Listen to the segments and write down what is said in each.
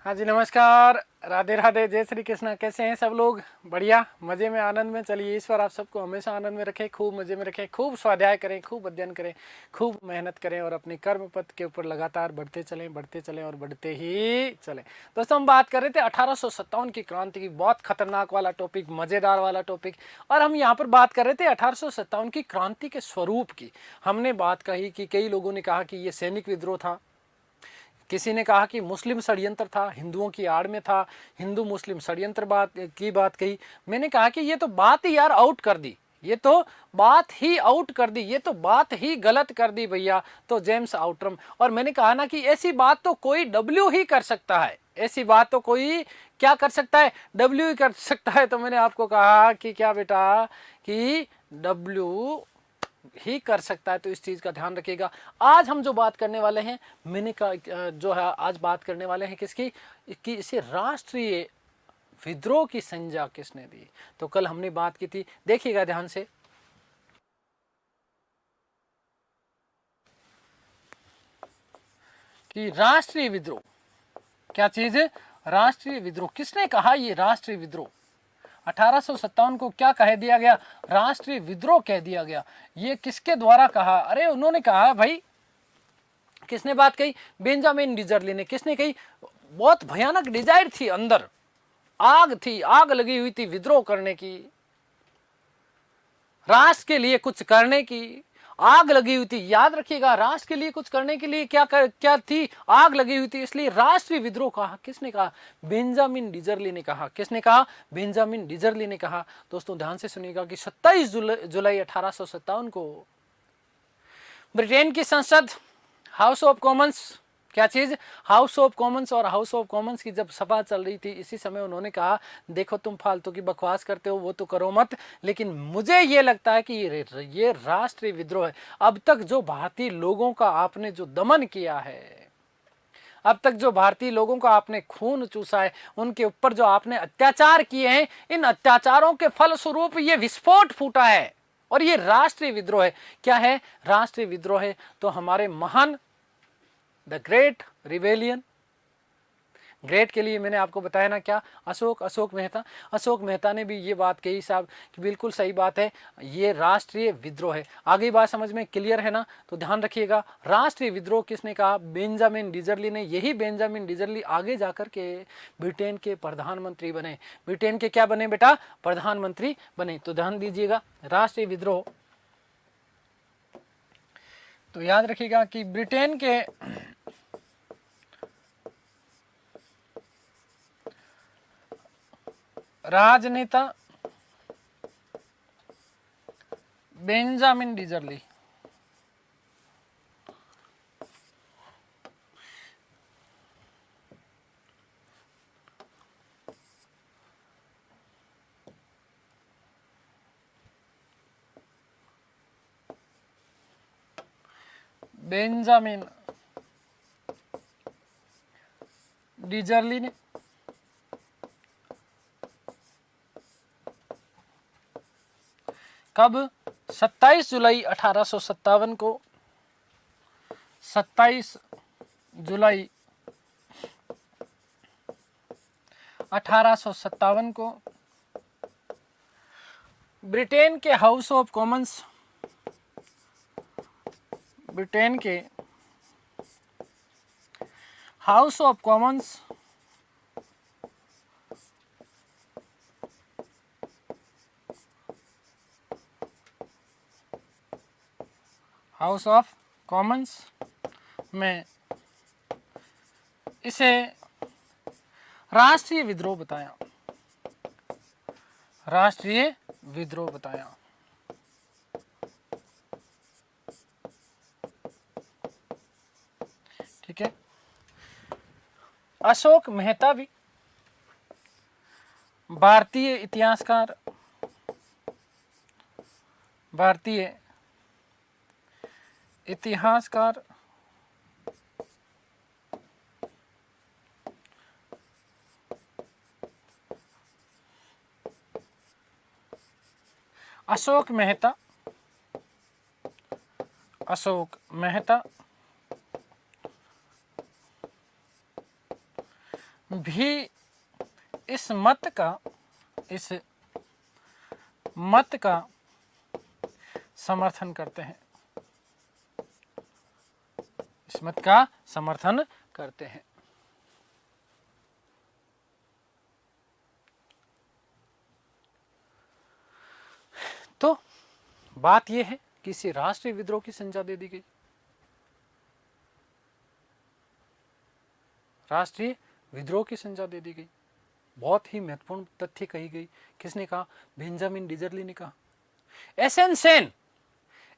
हाँ जी, नमस्कार, राधे राधे, जय श्री कृष्णा। कैसे हैं सब लोग? बढ़िया, मज़े में, आनंद में। चलिए, ईश्वर आप सबको हमेशा आनंद में रखे, खूब मज़े में रखें, खूब स्वाध्याय करें, खूब अध्ययन करें, खूब मेहनत करें और अपने कर्म पथ के ऊपर लगातार बढ़ते चलें और बढ़ते ही चलें। दोस्तों, हम बात कर रहे थे 1857 की क्रांति की, बहुत खतरनाक वाला टॉपिक, मज़ेदार वाला टॉपिक। और हम यहाँ पर बात कर रहे थे 1857 की क्रांति के स्वरूप की। हमने बात कही कि कई लोगों ने कहा कि ये सैनिक विद्रोह था, किसी ने कहा कि मुस्लिम षड्यंत्र था, हिंदुओं की आड़ में था, हिंदू मुस्लिम षड्यंत्र बात कही। मैंने कहा कि ये तो बात ही यार आउट कर दी, ये तो बात ही आउट कर दी, ये तो बात ही गलत कर दी भैया, तो जेम्स आउटरम। और मैंने कहा ना कि ऐसी बात तो कोई डब्ल्यू ही कर सकता है, ऐसी बात तो कोई क्या कर सकता है, डब्ल्यू ही कर सकता है। तो मैंने आपको कहा कि क्या बेटा, कि डब्ल्यू ही कर सकता है, तो इस चीज का ध्यान रखिएगा। आज हम जो बात करने वाले हैं, मैंने कहा जो है, आज बात करने वाले हैं किसकी, कि इसे राष्ट्रीय विद्रोह की संज्ञा किसने दी। तो कल हमने बात की थी, देखिएगा ध्यान से, कि राष्ट्रीय विद्रोह क्या चीज है, राष्ट्रीय विद्रोह किसने कहा, ये राष्ट्रीय विद्रोह 1857 को क्या कह दिया गया, राष्ट्रीय विद्रोह कह दिया गया। ये किसके द्वारा कहा? अरे उन्होंने कहा भाई, किसने बात कही, बेंजामिन डिजरली ने। किसने कही? बहुत भयानक डिजायर थी, अंदर आग थी, आग लगी हुई थी विद्रोह करने की, राष्ट्र के लिए कुछ करने की आग लगी हुई थी। याद रखिएगा, राष्ट्र के लिए कुछ करने के लिए क्या थी, आग लगी हुई थी, इसलिए राष्ट्रीय विद्रोह कहा। किसने कहा? बेंजामिन डिजरली ने कहा। किसने कहा? बेंजामिन डिजरली ने कहा। दोस्तों ध्यान से सुनिएगा कि 27 जुलाई 1857 को ब्रिटेन की संसद, हाउस ऑफ कॉमन्स, क्या चीज, हाउस ऑफ कॉमन्स, और हाउस ऑफ कॉमन्स की जब सभा चल रही थी, इसी समय उन्होंने कहा, देखो तुम फालतू की बकवास करते हो, वो तो करो मत, लेकिन मुझे ये लगता है कि ये राष्ट्रीय विद्रोह है। अब तक जो भारतीय लोगों का आपने जो दमन किया है, अब तक जो भारतीय लोगों का आपने खून चूसा है, उनके ऊपर जो आपने अत्याचार किए हैं, इन अत्याचारों के फलस्वरूप ये विस्फोट फूटा है, और ये राष्ट्रीय विद्रोह है। क्या है? राष्ट्रीय विद्रोह है। तो हमारे महान, द ग्रेट रिवेलियन, ग्रेट के लिए मैंने आपको बताया ना क्या, अशोक मेहता ने भी ये बात कही साहब, कि बिल्कुल सही बात है, ये राष्ट्रीय विद्रोह है। आगे बात समझ में क्लियर है ना? तो ध्यान रखिएगा, राष्ट्रीय विद्रोह किसने कहा? बेंजामिन डिजरली ने। यही बेंजामिन डिजरली आगे जाकर के ब्रिटेन के प्रधानमंत्री बने। ब्रिटेन के क्या बने बेटा? प्रधानमंत्री बने। तो ध्यान दीजिएगा, राष्ट्रीय विद्रोह, तो याद रखिएगा कि ब्रिटेन के राजनेता बेंजामिन डिजरली, बेंजामिन डिजरली ने कब? 27 जुलाई 1857 को, 27 जुलाई 1857 को ब्रिटेन के हाउस ऑफ कॉमन्स, ब्रिटेन के house of Commons house of Commons में इसे राष्ट्रीय विद्रोह बताया, राष्ट्रीय विद्रोह बताया। ठीक है। अशोक मेहता भी भारतीय इतिहासकार, भारतीय इतिहासकार, अशोक मेहता, अशोक मेहता भी इस मत का समर्थन करते हैं, इस मत का समर्थन करते हैं। तो बात यह है कि इसे राष्ट्रीय विद्रोह की संज्ञा दे दी गई। राष्ट्रीय विद्रोह की संज्ञा दे दी गई। बहुत ही महत्वपूर्ण तथ्य कही गई। किसने कहा? बेंजामिन डिजरली ने कहा।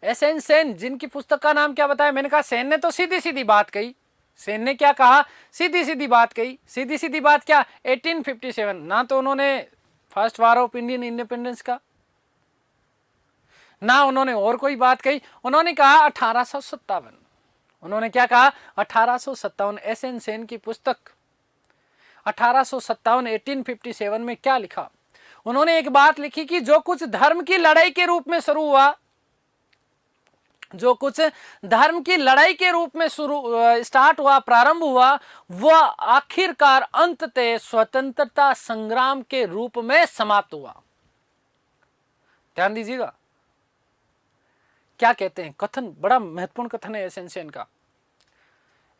एसएन सेन जिनकी पुस्तक का नाम क्या बताया? मैंने कहा सेन ने तो सीधी सीधी बात कही। सेन ने क्या कहा? सीधी सीधी बात कही। सीधी सीधी बात क्या? 1857। ना तो उन्होंने first war of Indian independence का, ना उन्होंने और कोई बात कही। उन्होंने कहा 1857। उन्होंने क्या कहा? 1857। एसएन सेन की पुस्तक 1857 1857 में क्या लिखा? उन्होंने एक बात लिखी कि जो कुछ धर्म की लड़ाई के रूप में शुरू हुआ, जो कुछ धर्म की लड़ाई के रूप में स्टार्ट हुआ, प्रारंभ हुआ, वह आखिरकार अंततः स्वतंत्रता संग्राम के रूप में समाप्त हुआ। ध्यान दीजिएगा क्या कहते हैं। कथन बड़ा महत्वपूर्ण कथन है एसएन सेन का।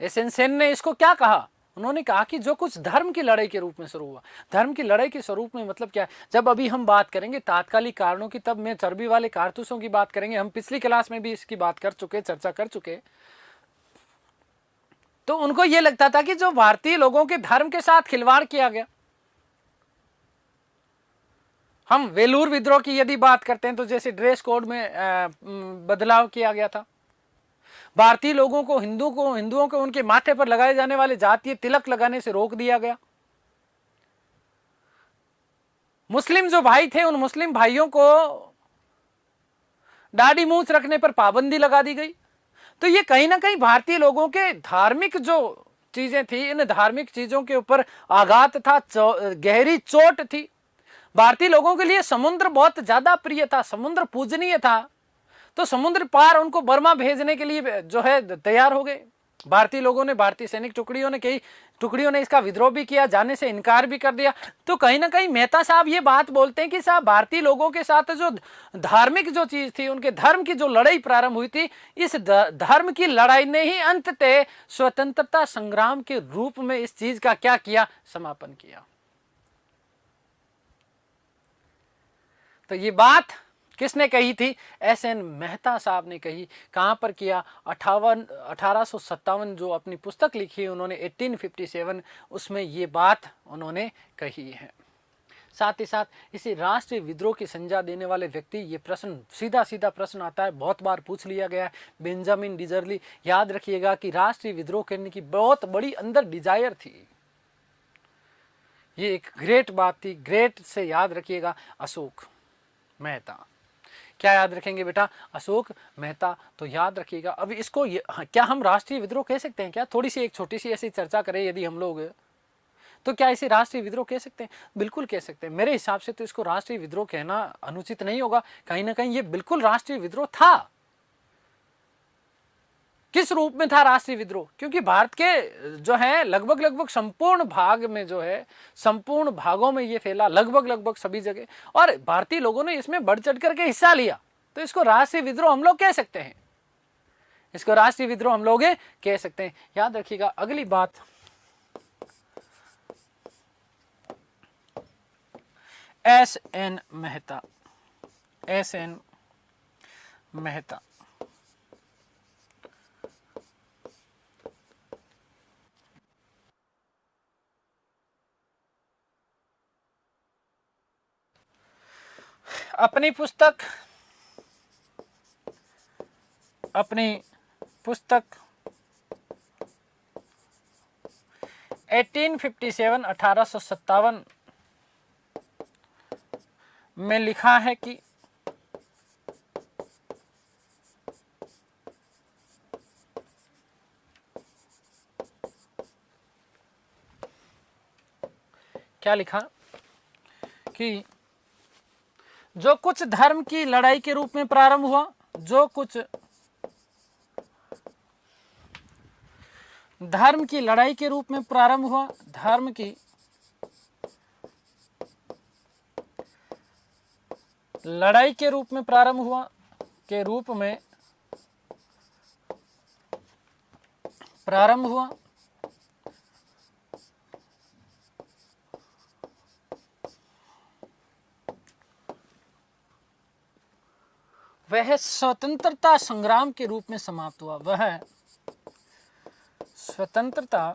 एसएन सेन ने इसको क्या कहा? उन्होंने कहा कि जो कुछ धर्म की लड़ाई के रूप में शुरू हुआ। धर्म की लड़ाई के स्वरूप में मतलब क्या है? जब अभी हम बात करेंगे तात्कालिक कारणों की, तब मैं चर्बी वाले कारतूसों की बात करेंगे। हम पिछली क्लास में भी इसकी बात कर चुके, चर्चा कर चुके। तो उनको यह लगता था कि जो भारतीय लोगों के धर्म के साथ खिलवाड़ किया गया। हम वेलूर विद्रोह की यदि बात करते हैं तो जैसे ड्रेस कोड में बदलाव किया गया था। भारतीय लोगों को, हिंदुओं को उनके माथे पर लगाए जाने वाले जातीय तिलक लगाने से रोक दिया गया। मुस्लिम जो भाई थे, उन मुस्लिम भाइयों को दाढ़ी मूंछ रखने पर पाबंदी लगा दी गई। तो ये कहीं ना कहीं भारतीय लोगों के धार्मिक जो चीजें थी, इन धार्मिक चीजों के ऊपर आघात था, गहरी चोट थी। भारतीय लोगों के लिए समुद्र बहुत ज्यादा प्रिय था, समुद्र पूजनीय था। तो समुद्र पार उनको बर्मा भेजने के लिए जो है तैयार हो गए भारतीय लोगों ने। भारतीय सैनिक टुकड़ियों ने, कई टुकड़ियों ने इसका विद्रोह भी किया, जाने से इनकार भी कर दिया। तो कहीं ना कहीं मेहता साहब ये बात बोलते हैं कि साहब भारतीय लोगों के साथ जो धार्मिक जो चीज थी, उनके धर्म की जो लड़ाई प्रारंभ हुई थी, इस धर्म की लड़ाई ने ही अंततः स्वतंत्रता संग्राम के रूप में इस चीज का क्या किया? समापन किया। तो ये बात किसने कही थी? एसएन मेहता साहब ने कही। कहां पर किया? 1857 जो अपनी पुस्तक लिखी है उन्होंने 1857, उसमें ये बात उन्होंने कही है। साथ ही साथ इसे राष्ट्रीय विद्रोह की संज्ञा देने वाले व्यक्ति, ये प्रश्न सीधा सीधा प्रश्न आता है, बहुत बार पूछ लिया गया है, बेंजामिन डिजरली। याद रखिएगा कि राष्ट्रीय विद्रोह करने की बहुत बड़ी अंदर डिजायर थी। ये एक ग्रेट बात थी। ग्रेट से याद रखिएगा अशोक मेहता। क्या याद रखेंगे बेटा? अशोक मेहता। तो याद रखिएगा। अब इसको क्या हम राष्ट्रीय विद्रोह कह सकते हैं क्या? थोड़ी सी एक छोटी सी ऐसी चर्चा करें यदि हम लोग, तो क्या इसे राष्ट्रीय विद्रोह कह सकते हैं? बिल्कुल कह सकते हैं। मेरे हिसाब से तो इसको राष्ट्रीय विद्रोह कहना अनुचित नहीं होगा। कहीं ना कहीं ये बिल्कुल राष्ट्रीय विद्रोह था। किस रूप में था राष्ट्रीय विद्रोह? क्योंकि भारत के जो है लगभग संपूर्ण भाग में जो है, संपूर्ण भागों में ये फैला, लगभग सभी जगह, और भारतीय लोगों ने इसमें बढ़ चढ़ करके हिस्सा लिया। तो इसको राष्ट्रीय विद्रोह हम लोग कह सकते हैं। इसको राष्ट्रीय विद्रोह हम लोग कह सकते हैं। याद रखिएगा। अगली बात, एसएन मेहता। एसएन मेहता अपनी पुस्तक 1857 में लिखा है कि क्या लिखा? कि जो कुछ धर्म की लड़ाई के रूप में प्रारंभ हुआ, जो कुछ धर्म की लड़ाई के रूप में प्रारंभ हुआ, धर्म की लड़ाई के रूप में प्रारंभ हुआ, के रूप में प्रारंभ हुआ। वह स्वतंत्रता संग्राम के रूप में समाप्त हुआ, वह स्वतंत्रता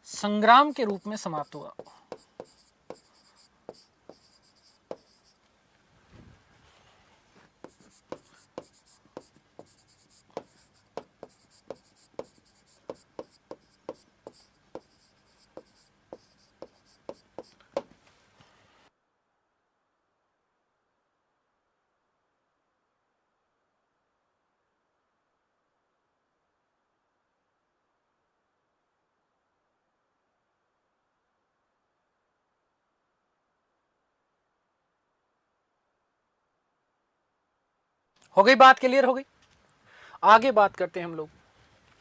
संग्राम के रूप में समाप्त हुआ। हो गई बात, क्लियर हो गई। आगे बात करते हैं हम लोग,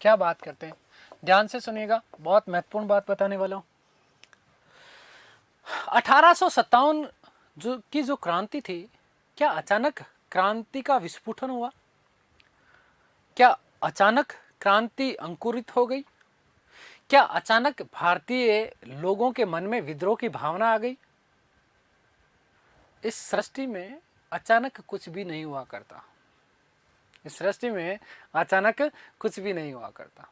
क्या बात करते हैं, ध्यान से सुनिएगा, बहुत महत्वपूर्ण बात बताने वाला हूं। 1857 जो क्रांति थी, क्या अचानक क्रांति का विस्फोटन हुआ? क्या अचानक क्रांति अंकुरित हो गई? क्या अचानक भारतीय लोगों के मन में विद्रोह की भावना आ गई? इस सृष्टि में अचानक कुछ भी नहीं हुआ करता, इस सृष्टि में अचानक कुछ भी नहीं हुआ करता।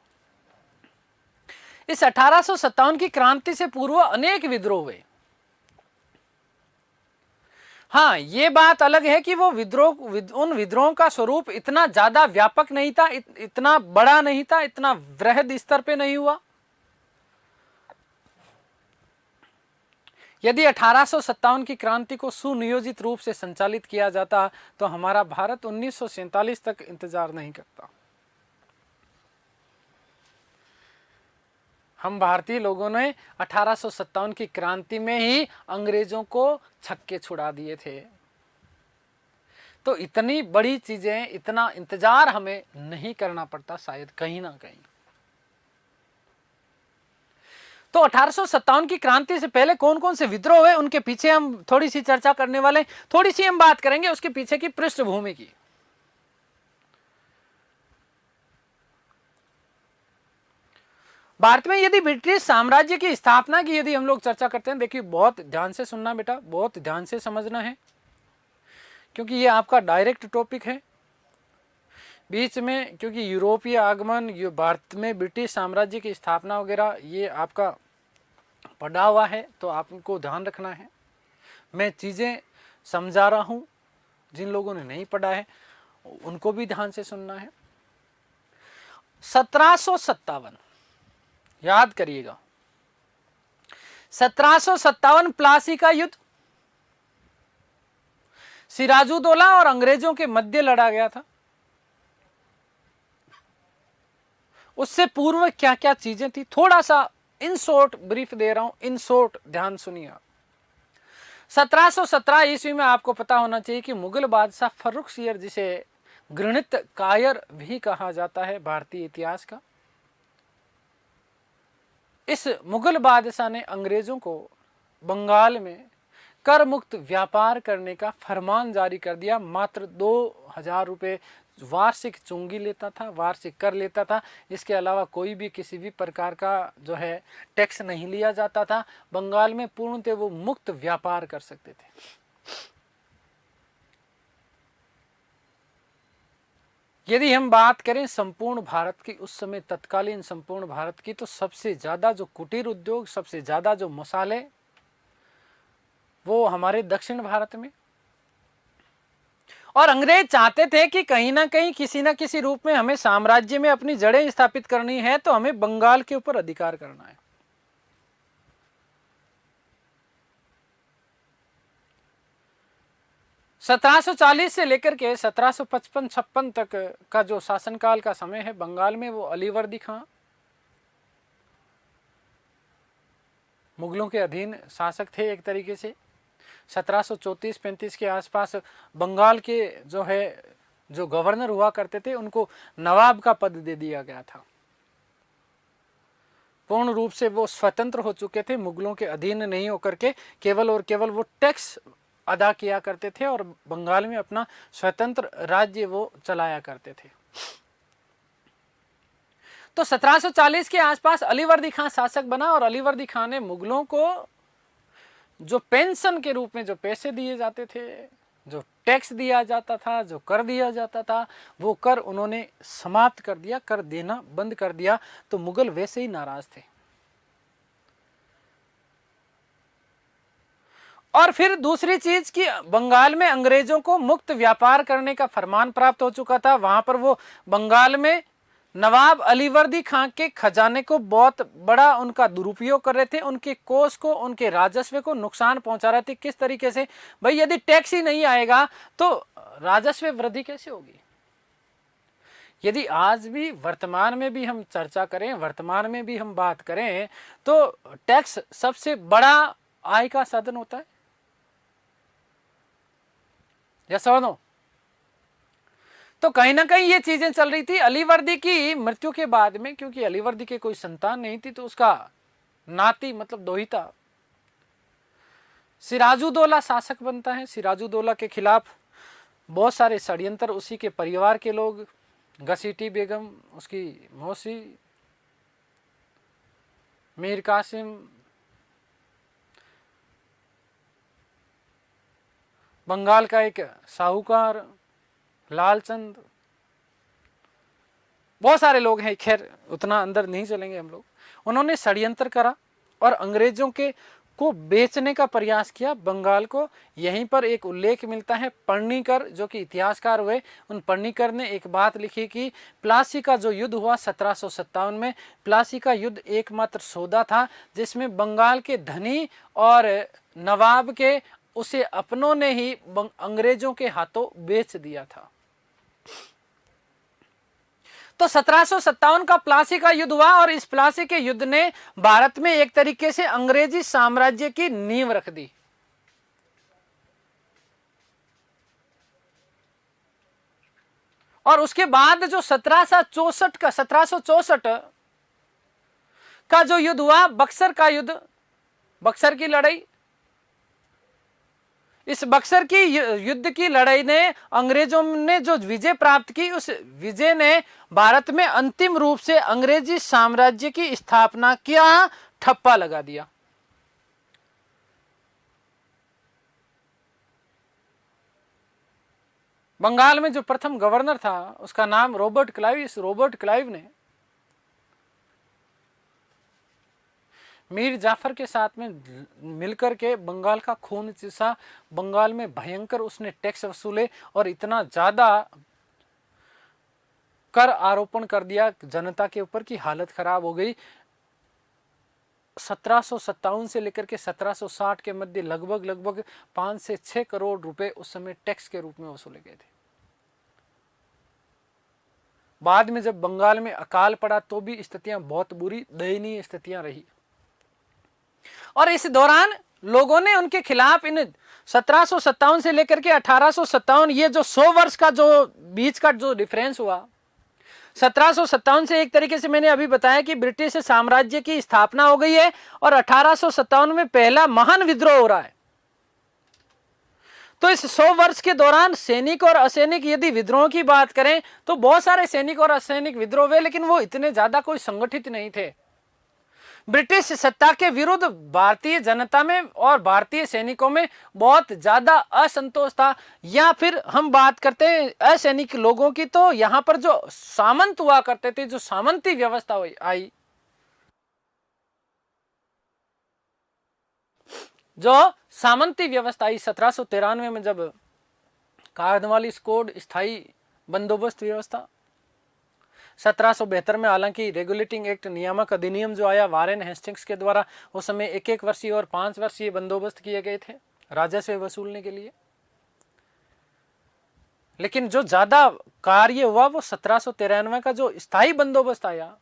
इस 1857 की क्रांति से पूर्व अनेक विद्रोह हुए। हाँ, ये बात अलग है कि वो उन विद्रोहों का स्वरूप इतना ज्यादा व्यापक नहीं था, इतना बड़ा नहीं था, इतना वृहद स्तर पे नहीं हुआ। यदि 1857 की क्रांति को सुनियोजित रूप से संचालित किया जाता तो हमारा भारत 1947 तक इंतजार नहीं करता। हम भारतीय लोगों ने 1857 की क्रांति में ही अंग्रेजों को छक्के छुड़ा दिए थे। तो इतनी बड़ी चीजें, इतना इंतजार हमें नहीं करना पड़ता शायद कहीं ना कहीं। तो 1857 की क्रांति से पहले कौन कौन से विद्रोह हुए, उनके पीछे हम थोड़ी सी चर्चा करने वाले, थोड़ी सी हम बात करेंगे उसके पीछे की पृष्ठभूमि की। भारत में यदि ब्रिटिश साम्राज्य की स्थापना की यदि हम लोग चर्चा करते हैं, देखिए बहुत ध्यान से सुनना बेटा, बहुत ध्यान से समझना है, क्योंकि ये आपका डायरेक्ट टॉपिक है। बीच में क्योंकि यूरोपीय आगमन, ये भारत में ब्रिटिश साम्राज्य की स्थापना वगैरह ये आपका पढ़ा हुआ है, तो आपको ध्यान रखना है। मैं चीज़ें समझा रहा हूँ, जिन लोगों ने नहीं पढ़ा है उनको भी ध्यान से सुनना है। 1757 याद करिएगा, 1757 प्लासी का युद्ध सिराजुद्दौला और अंग्रेजों के मध्य लड़ा गया था। उससे पूर्व क्या क्या चीजें थी, थोड़ा सा इन शॉर्ट ब्रीफ दे रहा हूं, इन शॉर्ट ध्यान सुनिए। 1717 ईस्वी में आपको पता होना चाहिए कि मुगल बादशाह फर्रुखसियर, जिसे घृणित कायर भी कहा जाता है भारतीय इतिहास का, इस मुगल बादशाह ने अंग्रेजों को बंगाल में कर मुक्त व्यापार करने का फरमान जारी कर दिया। मात्र 2000 रुपये वार्षिक चुंगी लेता था, वार्षिक कर लेता था। इसके अलावा कोई भी किसी भी प्रकार का जो है टैक्स नहीं लिया जाता था। बंगाल में पूर्णतः वो मुक्त व्यापार कर सकते थे। यदि हम बात करें संपूर्ण भारत की, उस समय तत्कालीन संपूर्ण भारत की, तो सबसे ज्यादा जो कुटीर उद्योग, सबसे ज्यादा जो मसाले, वो हमारे दक्षिण भारत में। और अंग्रेज चाहते थे कि कहीं ना कहीं किसी ना किसी रूप में हमें साम्राज्य में अपनी जड़ें स्थापित करनी है, तो हमें बंगाल के ऊपर अधिकार करना है। (1740) से लेकर के 1755-56 तक का जो शासनकाल का समय है बंगाल में, वो अलीवर्दी खां मुगलों के अधीन शासक थे एक तरीके से। 1734-35 के आसपास बंगाल के जो है जो गवर्नर हुआ करते थे उनको नवाब का पद दे दिया गया था। पूर्ण रूप से वो स्वतंत्र हो चुके थे, मुगलों के अधीन नहीं होकर के केवल और केवल वो टैक्स अदा किया करते थे और बंगाल में अपना स्वतंत्र राज्य वो चलाया करते थे। तो 1740 के आसपास अलीवर्दी खान शासक बना और अलीवर्दी खान ने मुगलों को जो पेंशन के रूप में जो पैसे दिए जाते थे, जो टैक्स दिया जाता था, जो कर दिया जाता था, वो कर उन्होंने समाप्त कर दिया, कर देना बंद कर दिया। तो मुगल वैसे ही नाराज थे। और फिर दूसरी चीज कि बंगाल में अंग्रेजों को मुक्त व्यापार करने का फरमान प्राप्त हो चुका था। वहां पर वो बंगाल में नवाब अलीवर्दी खां के खजाने को बहुत बड़ा उनका दुरुपयोग कर रहे थे, उनके कोष को, उनके राजस्व को नुकसान पहुंचा रहे थे। किस तरीके से? भाई यदि टैक्स ही नहीं आएगा तो राजस्व वृद्धि कैसे होगी? यदि आज भी वर्तमान में भी हम चर्चा करें, वर्तमान में भी हम बात करें, तो टैक्स सबसे बड़ा आय का साधन होता है। यस और नो? तो कहीं ना कहीं ये चीजें चल रही थी। अलीवर्दी की मृत्यु के बाद में, क्योंकि अलीवर्दी के कोई संतान नहीं थी, तो उसका नाती मतलब दोहिता सिराजुद्दौला शासक बनता है। सिराजुद्दौला के खिलाफ बहुत सारे षड्यंत्र, उसी के परिवार के लोग, घसीटी बेगम, उसकी मौसी, मीर कासिम, बंगाल का एक साहूकार लालचंद, बहुत सारे लोग हैं, खैर उतना अंदर नहीं चलेंगे हम लोग। उन्होंने षड्यंत्र करा और अंग्रेजों के को बेचने का प्रयास किया बंगाल को। यहीं पर एक उल्लेख मिलता है, पर्णिकर जो कि इतिहासकार हुए, उन पर्णिकर ने एक बात लिखी कि प्लासी का जो युद्ध हुआ 1757 में, प्लासी का युद्ध एकमात्र सौदा था जिसमें बंगाल के धनी और नवाब के उसे अपनों ने ही अंग्रेजों के हाथों बेच दिया था। तो 1757 का प्लासी का युद्ध हुआ और इस प्लासी के युद्ध ने भारत में एक तरीके से अंग्रेजी साम्राज्य की नींव रख दी। और उसके बाद जो 1764 का जो युद्ध हुआ, बक्सर का युद्ध, बक्सर की लड़ाई, इस बक्सर की युद्ध की लड़ाई ने अंग्रेजों ने जो विजय प्राप्त की, उस विजय ने भारत में अंतिम रूप से अंग्रेजी साम्राज्य की स्थापना किया, ठप्पा लगा दिया। बंगाल में जो प्रथम गवर्नर था उसका नाम रॉबर्ट क्लाइव। इस रॉबर्ट क्लाइव ने मीर जाफर के साथ में मिलकर के बंगाल का खून चूसा, बंगाल में भयंकर उसने टैक्स वसूले और इतना ज्यादा कर आरोपण कर दिया जनता के ऊपर की हालत खराब हो गई। 1757 से लेकर के 1760 के मध्य लगभग 5 से 6 करोड़ रुपए उस समय टैक्स के रूप में वसूले गए थे। बाद में जब बंगाल में अकाल पड़ा तो भी स्थितियां बहुत बुरी, दयनीय स्थितियां रही। और इस दौरान लोगों ने उनके खिलाफ इन 1757 से लेकर के 1857, ये जो 100 वर्ष का जो बीच का जो डिफरेंस हुआ, 1757 से एक तरीके से मैंने अभी बताया कि ब्रिटिश साम्राज्य की स्थापना हो गई है और 1857 में पहला महान विद्रोह हो रहा है। तो इस 100 वर्ष के दौरान सैनिक और असैनिक, यदि विद्रोह की बात करें तो बहुत सारे सैनिक और असैनिक विद्रोह हुए, लेकिन वो इतने ज्यादा कोई संगठित नहीं थे। ब्रिटिश सत्ता के विरुद्ध भारतीय जनता में और भारतीय सैनिकों में बहुत ज्यादा असंतोष था। या फिर हम बात करते हैं असैनिक लोगों की, तो यहां पर जो सामंत हुआ करते थे, जो सामंती व्यवस्था आई, जो सामंती व्यवस्था आई 1793 में, जब कार्नवालिस कोड, स्थायी बंदोबस्त व्यवस्था, 1772 में हालांकि रेगुलेटिंग एक्ट, नियामक अधिनियम जो आया वारेन हेस्टिंग्स के द्वारा, उस समय 1-1 वर्षीय और 5 वर्षीय बंदोबस्त किए गए थे राजस्व वसूलने के लिए। लेकिन जो ज्यादा कार्य हुआ वो 1793 का जो स्थायी बंदोबस्त आया।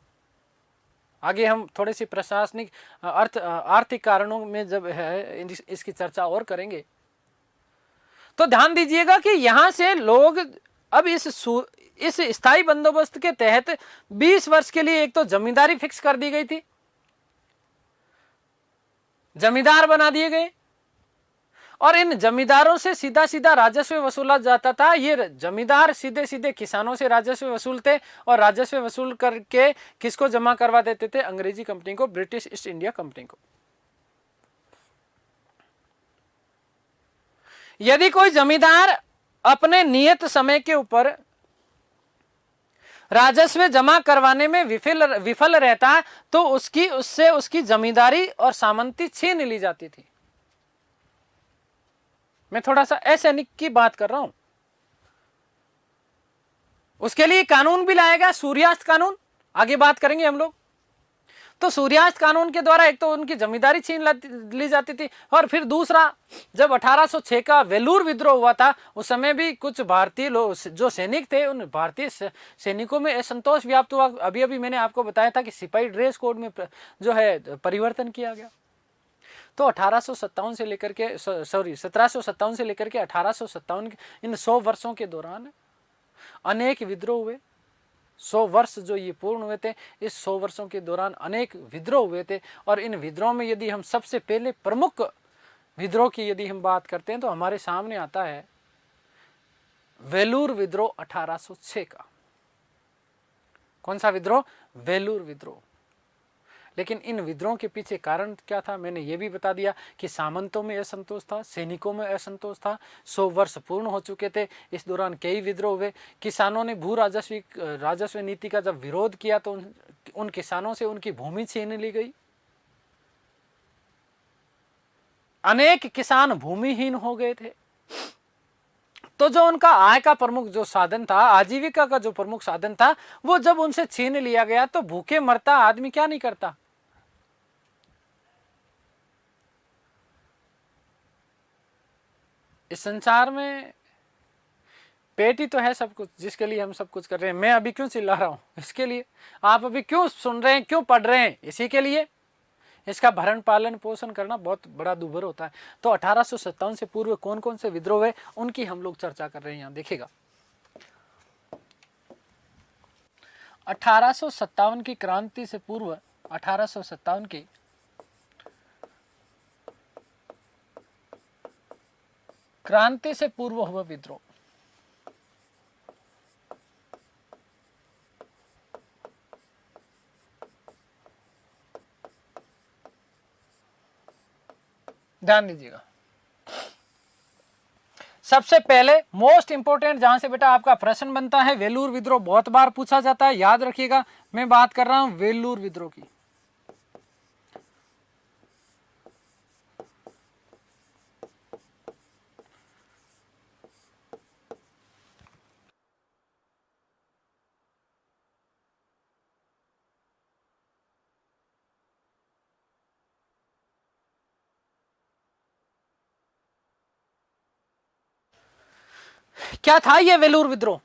आगे हम थोड़े से प्रशासनिक आर्थिक कारणों में जब है इसकी चर्चा और करेंगे। तो ध्यान दीजिएगा कि यहां से लोग अब इस स्थायी बंदोबस्त के तहत 20 वर्ष के लिए एक तो जमींदारी फिक्स कर दी गई थी, जमींदार बना दिए गए, और इन जमींदारों से सीधा सीधा राजस्व वसूला जाता था। ये जमींदार सीधे सीधे किसानों से राजस्व वसूलते और राजस्व वसूल करके किसको जमा करवा देते थे? अंग्रेजी कंपनी को, ब्रिटिश ईस्ट इंडिया कंपनी को। यदि कोई जमींदार अपने नियत समय के ऊपर राजस्व जमा करवाने में विफल रहता तो उससे उसकी जमींदारी और सामंती छीन ली जाती थी। मैं थोड़ा सा असैनिक की बात कर रहा हूं। उसके लिए कानून भी लाएगा, सूर्यास्त कानून, आगे बात करेंगे हम लोग। तो सूर्यास्त कानून के द्वारा एक तो उनकी जमींदारी छीन ली जाती थी, और फिर दूसरा, जब 1806 का वेलूर विद्रोह हुआ था उस समय भी कुछ भारतीय लोग जो सैनिक थे, उन भारतीय सैनिकों में असंतोष व्याप्त हुआ। अभी अभी मैंने आपको बताया था कि सिपाही ड्रेस कोड में जो है परिवर्तन किया गया। तो 1857 से लेकर के 1757 से लेकर के 1857 इन 100 वर्षों के दौरान अनेक विद्रोह हुए। 100 वर्ष जो ये पूर्ण हुए थे, इस 100 वर्षों के दौरान अनेक विद्रोह हुए थे। और इन विद्रोह में यदि हम सबसे पहले प्रमुख विद्रोह की यदि हम बात करते हैं तो हमारे सामने आता है वेलूर विद्रोह 1806 का। कौन सा विद्रोह? वेलूर विद्रोह। लेकिन इन विद्रोह के पीछे कारण क्या था? मैंने ये भी बता दिया कि सामंतों में असंतोष था, सैनिकों में असंतोष था। 100 वर्ष पूर्ण हो चुके थे, इस दौरान कई विद्रोह हुए। किसानों ने भू राजस्व नीति का जब विरोध किया तो उन किसानों से उनकी भूमि छीन ली गई। अनेक किसान भूमिहीन हो गए थे। तो जो उनका आय का प्रमुख जो साधन था, आजीविका का जो प्रमुख साधन था, वो जब उनसे छीन लिया गया तो भूखे मरता आदमी क्या नहीं करता? इस संसार में पेट ही तो है सब कुछ, जिसके लिए हम सब कुछ कर रहे हैं। मैं अभी क्यों चिल्ला रहा हूं? इसके लिए। आप अभी क्यों सुन रहे हैं, क्यों पढ़ रहे हैं? इसी के लिए। इसका भरण पालन पोषण करना बहुत बड़ा दुभर होता है। तो 1857 से पूर्व कौन कौन से विद्रोह हुए उनकी हम लोग चर्चा कर रहे हैं। यहां देखिएगा, 1857 की क्रांति से पूर्व, 1857 की क्रांति से पूर्व हुआ विद्रोह। ध्यान दीजिएगा। सबसे पहले मोस्ट इंपोर्टेंट, जहां से बेटा आपका प्रश्न बनता है, वेलूर विद्रोह बहुत बार पूछा जाता है, याद रखिएगा। मैं बात कर रहा हूं वेलूर विद्रोह की। क्या था ये वेलूर विद्रोह?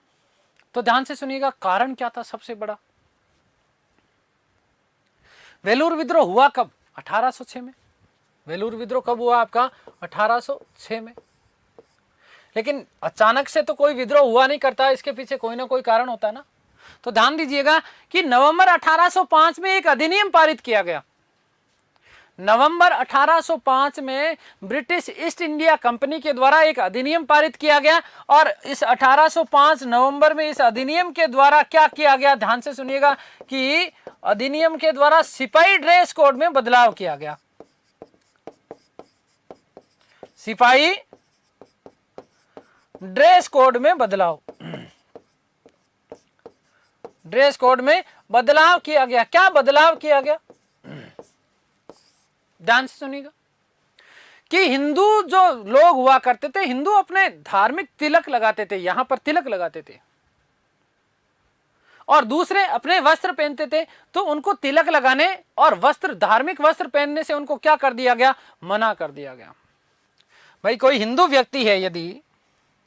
तो ध्यान से सुनिएगा, कारण क्या था सबसे बड़ा? वेलूर विद्रोह हुआ कब? 1806 में। वेलूर विद्रोह कब हुआ आपका? 1806 में। लेकिन अचानक से तो कोई विद्रोह हुआ नहीं करता, इसके पीछे कोई ना कोई कारण होता है ना। तो ध्यान दीजिएगा कि नवंबर 1805 में एक अधिनियम पारित किया गया। नवंबर 1805 में ब्रिटिश ईस्ट इंडिया कंपनी के द्वारा एक अधिनियम पारित किया गया, और इस 1805 नवंबर में इस अधिनियम के द्वारा क्या किया गया? ध्यान से सुनिएगा कि अधिनियम के द्वारा सिपाही ड्रेस कोड में बदलाव किया गया। सिपाही ड्रेस कोड में बदलाव, ड्रेस कोड में बदलाव किया गया। क्या बदलाव किया गया? ध्यान से सुनिएगा कि हिंदू जो लोग हुआ करते थे, हिंदू अपने धार्मिक तिलक लगाते थे, यहां पर तिलक लगाते थे, और दूसरे अपने वस्त्र पहनते थे। तो उनको तिलक लगाने और वस्त्र, धार्मिक वस्त्र पहनने से उनको क्या कर दिया गया? मना कर दिया गया। भाई कोई हिंदू व्यक्ति है, यदि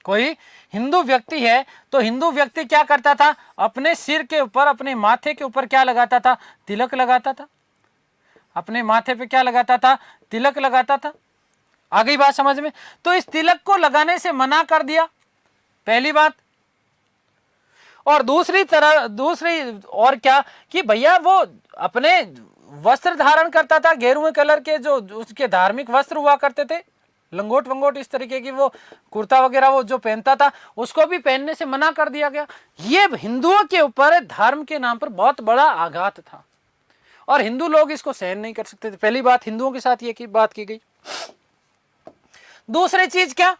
कोई हिंदू व्यक्ति है तो हिंदू व्यक्ति क्या करता था? अपने सिर के ऊपर, अपने माथे के ऊपर क्या लगाता था? तिलक लगाता था। अपने माथे पे क्या लगाता था? तिलक लगाता था। आ गई बात समझ में? तो इस तिलक को लगाने से मना कर दिया, पहली बात। और दूसरी और क्या कि भैया वो अपने वस्त्र धारण करता था गेरुए कलर के, जो उसके धार्मिक वस्त्र हुआ करते थे, लंगोट वंगोट इस तरीके की, वो कुर्ता वगैरह वो जो पहनता था उसको भी पहनने से मना कर दिया गया। ये हिंदुओं के ऊपर धर्म के नाम पर बहुत बड़ा आघात था और हिंदू लोग इसको सहन नहीं कर सकते थे। पहली बात हिंदुओं के साथ ये बात की गई। दूसरी चीज क्या,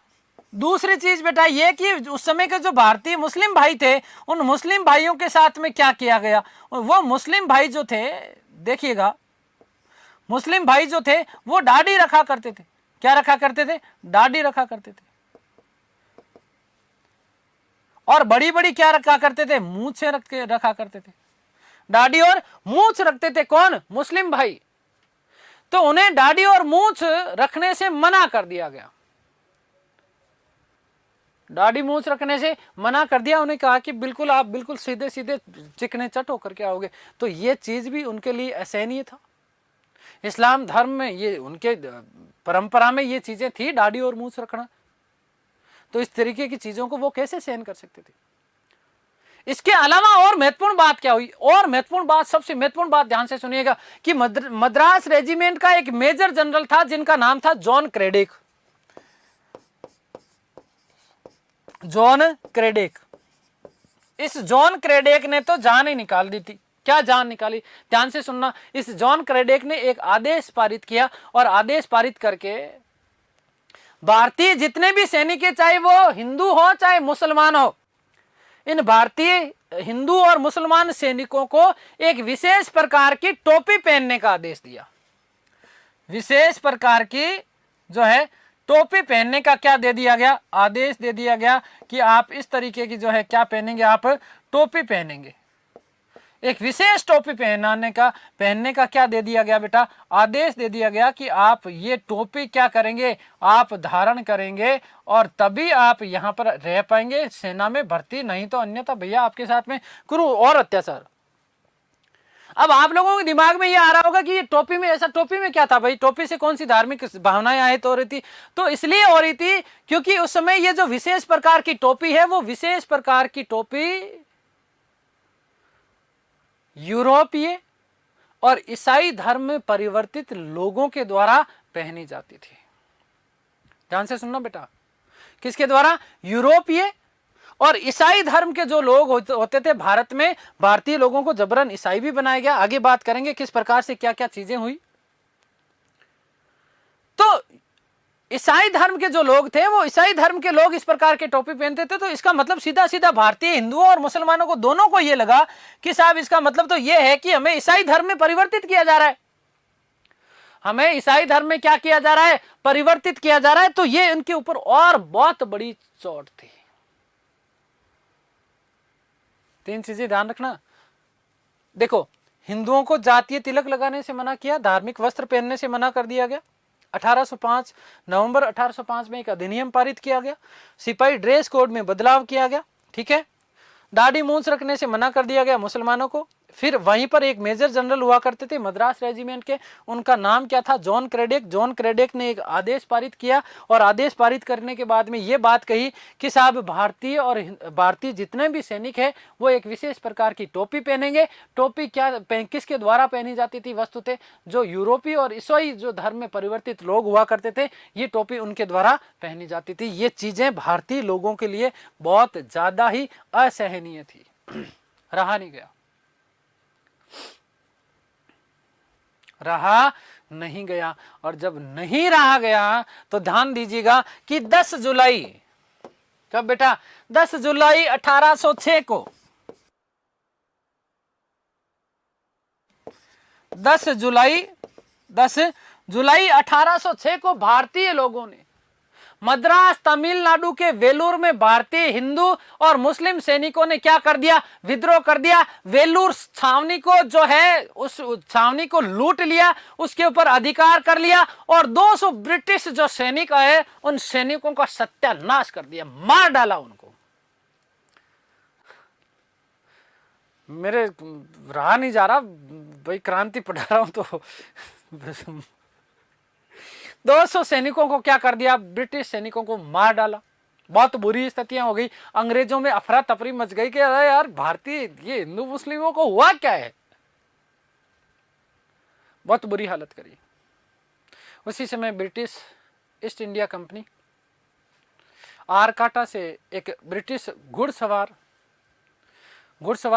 दूसरी चीज बेटा ये कि उस समय के जो भारतीय मुस्लिम भाई थे, उन मुस्लिम भाइयों के साथ में क्या किया गया। वो मुस्लिम भाई जो थे, देखिएगा, मुस्लिम भाई जो थे वो दाढ़ी रखा करते थे। क्या रखा करते थे? दाढ़ी रखा करते थे। और बड़ी बड़ी क्या रखा करते थे? मूंछें रखा करते थे। दाढ़ी और मूंछ रखते थे कौन? मुस्लिम भाई। तो उन्हें दाढ़ी और मूंछ रखने से मना कर दिया गया। दाढ़ी मूंछ रखने से मना कर दिया। उन्हें कहा कि बिल्कुल आप बिल्कुल सीधे सीधे चिकने चट होकर के आओगे। तो ये चीज भी उनके लिए असहनीय था। इस्लाम धर्म में ये उनके परंपरा में ये चीजें थी, दाढ़ी और मूंछ रखना। तो इस तरीके की चीजों को वो कैसे सहन कर सकते थे। इसके अलावा और महत्वपूर्ण बात क्या हुई? और महत्वपूर्ण बात, सबसे महत्वपूर्ण बात ध्यान से सुनिएगा कि मद्रास रेजिमेंट का एक मेजर जनरल था जिनका नाम था जॉन क्रेडिक। जॉन क्रेडिक, इस जॉन क्रेडिक ने तो जान ही निकाल दी थी। क्या जान निकाली? ध्यान से सुनना। इस जॉन क्रेडिक ने एक आदेश पारित किया और आदेश पारित करके भारतीय जितने भी सैनिक है, चाहे वो हिंदू हो चाहे मुसलमान हो, इन भारतीय हिंदू और मुसलमान सैनिकों को एक विशेष प्रकार की टोपी पहनने का आदेश दिया। विशेष प्रकार की जो है टोपी पहनने का क्या दे दिया गया? आदेश दे दिया गया कि आप इस तरीके की जो है क्या पहनेंगे? आप टोपी पहनेंगे। एक विशेष टोपी पहनने का क्या दे दिया गया बेटा? आदेश दे दिया गया कि आप ये टोपी क्या करेंगे? आप धारण करेंगे और तभी आप यहाँ पर रह पाएंगे सेना में भर्ती, नहीं तो अन्यथा भैया आपके साथ में क्रूर और अत्याचार। अब आप लोगों के दिमाग में ये आ रहा होगा कि ये टोपी में ऐसा, टोपी में क्या था भाई? टोपी से कौन सी धार्मिक भावनाएं आहित हो रही थी? तो इसलिए हो रही थी क्योंकि उस समय ये जो विशेष प्रकार की टोपी है, वो विशेष प्रकार की टोपी यूरोपीय और ईसाई धर्म में परिवर्तित लोगों के द्वारा पहनी जाती थी। ध्यान से सुनना बेटा, किसके द्वारा? यूरोपीय और ईसाई धर्म के जो लोग होते थे भारत में, भारतीय लोगों को जबरन ईसाई भी बनाया गया। आगे बात करेंगे किस प्रकार से क्या क्या चीजें हुई। तो ईसाई धर्म के जो लोग थे, वो ईसाई धर्म के लोग इस प्रकार के टोपी पहनते थे। तो इसका मतलब सीधा सीधा भारतीय हिंदुओं और मुसलमानों को दोनों को यह लगा कि साहब इसका मतलब तो यह है कि हमें ईसाई धर्म में परिवर्तित किया जा रहा है, हमें ईसाई धर्म में क्या किया जा रहा है? परिवर्तित किया जा रहा है। तो ये इनके ऊपर और बहुत बड़ी चोट थी। तीन चीजें ध्यान रखना। देखो, हिंदुओं को जातीय तिलक लगाने से मना किया, धार्मिक वस्त्र पहनने से मना कर दिया गया। 1805 नवंबर 1805 में एक अधिनियम पारित किया गया। सिपाही ड्रेस कोड में बदलाव किया गया। ठीक है। दाढ़ी मूंछ रखने से मना कर दिया गया मुसलमानों को। फिर वहीं पर एक मेजर जनरल हुआ करते थे मद्रास रेजिमेंट के, उनका नाम क्या था? जॉन क्रेडिक। जॉन क्रेडिक ने एक आदेश पारित किया और आदेश पारित करने के बाद में ये बात कही कि साहब भारतीय और भारतीय जितने भी सैनिक है वो एक विशेष प्रकार की टोपी पहनेंगे। टोपी क्या किसके द्वारा पहनी जाती थी? वस्तुतः जो यूरोपीय और ईसाई जो धर्म में परिवर्तित लोग हुआ करते थे, ये टोपी उनके द्वारा पहनी जाती थी। ये चीजें भारतीय लोगों के लिए बहुत ज्यादा ही असहनीय थी। रहा नहीं गया, रहा नहीं गया। और जब नहीं रहा गया तो ध्यान दीजिएगा कि 10 जुलाई, कब बेटा? 10 जुलाई 1806 को, 10 जुलाई 1806 को भारतीय लोगों ने मद्रास तमिलनाडु के वेलूर में भारतीय हिंदू और मुस्लिम सैनिकों ने क्या कर दिया? विद्रोह कर दिया। वेलूर छावनी को जो है, उस छावनी को लूट लिया, उसके ऊपर अधिकार कर लिया और 200 ब्रिटिश जो सैनिक आए उन सैनिकों का सत्यानाश कर दिया, मार डाला उनको। मेरे रहा नहीं जा रहा भाई, क्रांति पढ़ा रहा हूं तो 200 सैनिकों को क्या कर दिया? ब्रिटिश सैनिकों को मार डाला। बहुत बुरी स्थितियां हो गई, अंग्रेजों में अफरा तफरी मच गई कि अरे यार भारतीय ये हिंदू मुस्लिमों को हुआ क्या है, बहुत बुरी हालत करी। उसी समय ब्रिटिश ईस्ट इंडिया कंपनी आरकाटा से एक ब्रिटिश घुड़सवार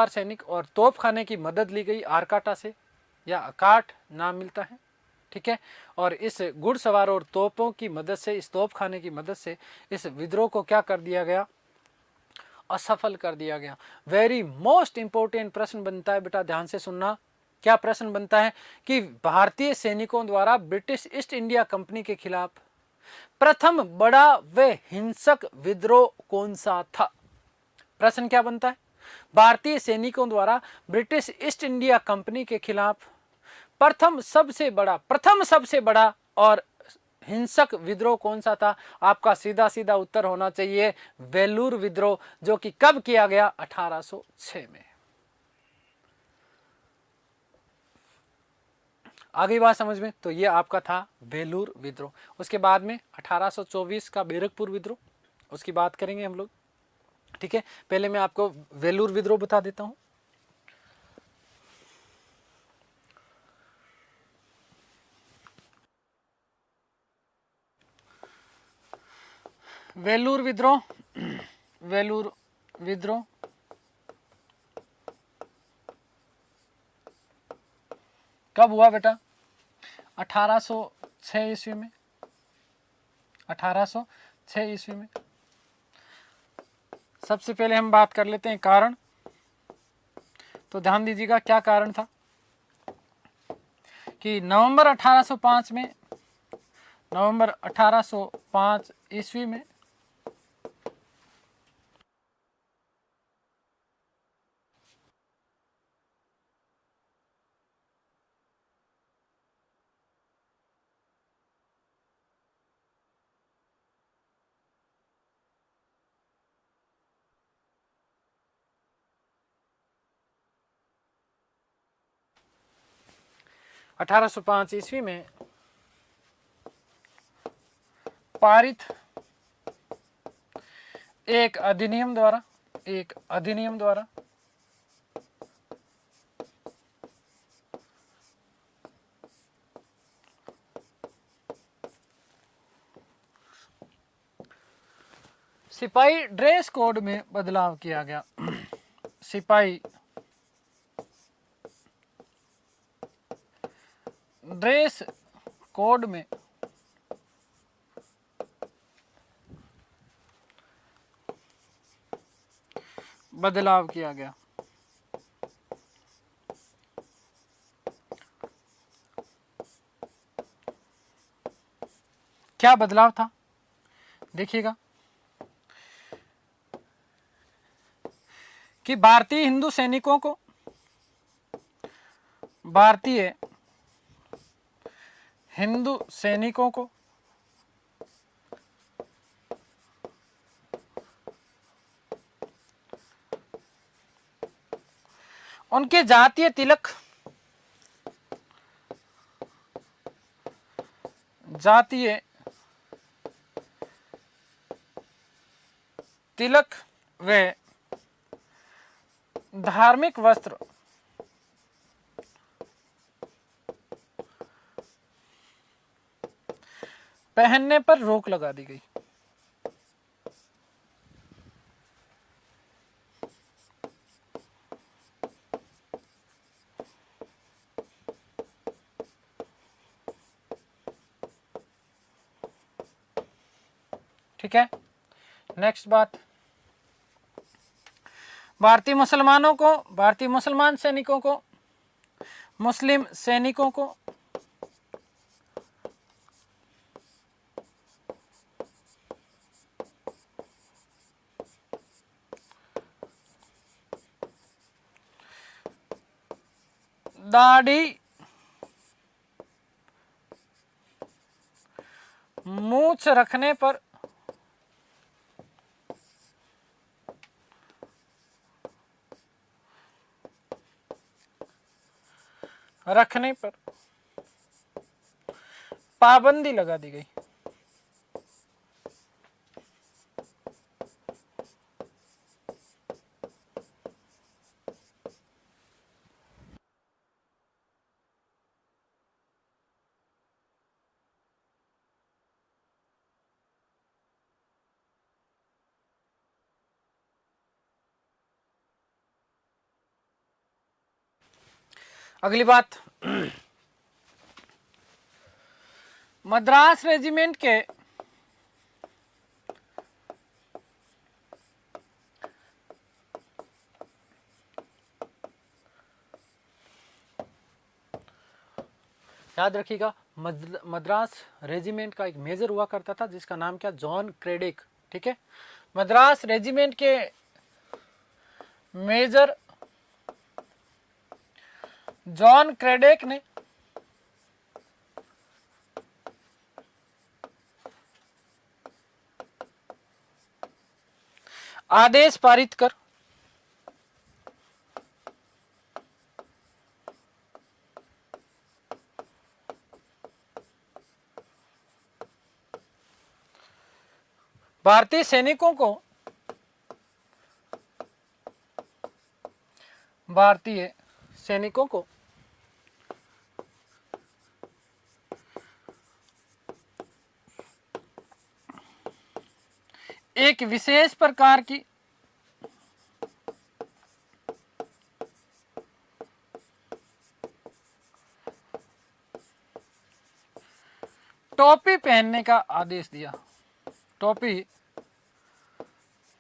सैनिक और तोपखाने की मदद ली गई आरकाटा से, या अकाट नाम मिलता है, ठीक है। और इस घुड़सवार और तोपों की मदद से, इस तोपखाने की मदद से इस विद्रोह को क्या कर दिया गया, असफल कर दिया गया। वेरी मोस्ट इंपोर्टेंट प्रश्न बनता है बेटा, ध्यान से सुनना। क्या प्रश्न बनता है कि भारतीय सैनिकों द्वारा ब्रिटिश ईस्ट इंडिया कंपनी के खिलाफ प्रथम बड़ा व हिंसक विद्रोह कौन सा था। प्रश्न क्या बनता है, भारतीय सैनिकों द्वारा ब्रिटिश ईस्ट इंडिया कंपनी के खिलाफ प्रथम सबसे बड़ा और हिंसक विद्रोह कौन सा था। आपका सीधा सीधा उत्तर होना चाहिए वेलूर विद्रोह, जो कि कब किया गया, 1806 में। आगे बात समझ में, तो ये आपका था वेलूर विद्रोह। उसके बाद में 1824 का बैरकपुर विद्रोह, उसकी बात करेंगे हम लोग, ठीक है। पहले मैं आपको वेलूर विद्रोह बता देता हूं। वेलूर विद्रोह कब हुआ बेटा, 1806 ईस्वी में, 1806 ईस्वी में। सबसे पहले हम बात कर लेते हैं कारण। तो ध्यान दीजिएगा क्या कारण था कि नवंबर 1805 ईस्वी में पारित एक अधिनियम द्वारा सिपाही ड्रेस कोड में बदलाव किया गया। सिपाही ड्रेस कोड में बदलाव किया गया। क्या बदलाव था, देखिएगा कि भारतीय हिंदू सैनिकों को उनके जातीय तिलक व धार्मिक वस्त्र पहनने पर रोक लगा दी गई। ठीक है, नेक्स्ट बात, भारतीय मुसलमान सैनिकों को, मुस्लिम सैनिकों को दाढ़ी मूछ रखने पर पाबंदी लगा दी गई। अगली बात, मद्रास रेजिमेंट के याद रखिएगा, मद्रास रेजिमेंट का एक मेजर हुआ करता था जिसका नाम क्या, जॉन क्रेडिक। ठीक है, मद्रास रेजिमेंट के मेजर जॉन क्रेडिक ने आदेश पारित कर भारतीय सैनिकों को एक विशेष प्रकार की टोपी पहनने का आदेश दिया। टोपी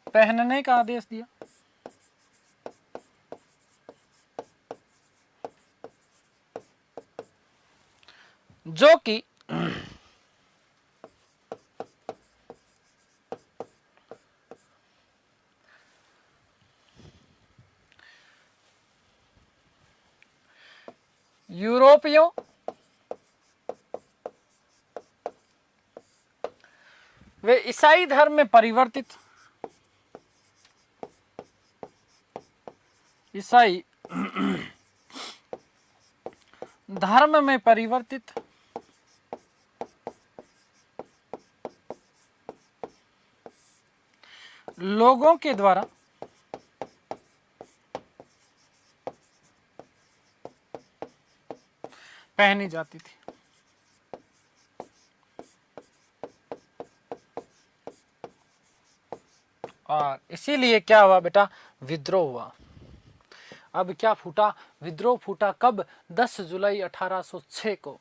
पहनने का आदेश दिया। जो कि यूरोपियों वे ईसाई धर्म में परिवर्तित ईसाई धर्म में परिवर्तित लोगों के द्वारा पहनी जाती थी। और इसीलिए क्या हुआ बेटा, विद्रोह हुआ। अब क्या फूटा, विद्रोह फूटा कब, 10 जुलाई 1806 को।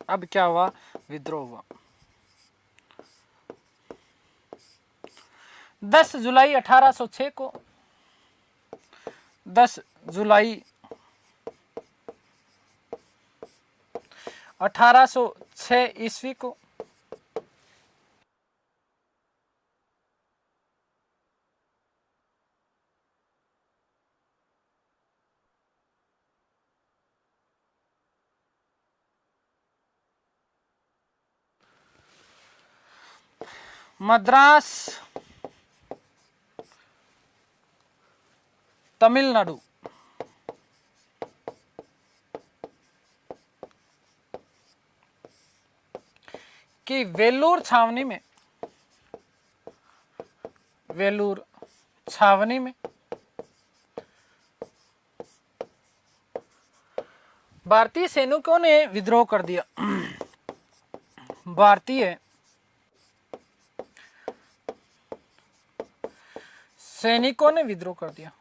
अब क्या हुआ, विद्रोह हुआ 10 जुलाई 1806 को। 10 जुलाई 1806 ईस्वी को मद्रास तमिलनाडु की वेलूर छावनी में भारतीय सैनिकों ने विद्रोह कर दिया। भारतीय सैनिकों ने विद्रोह कर दिया।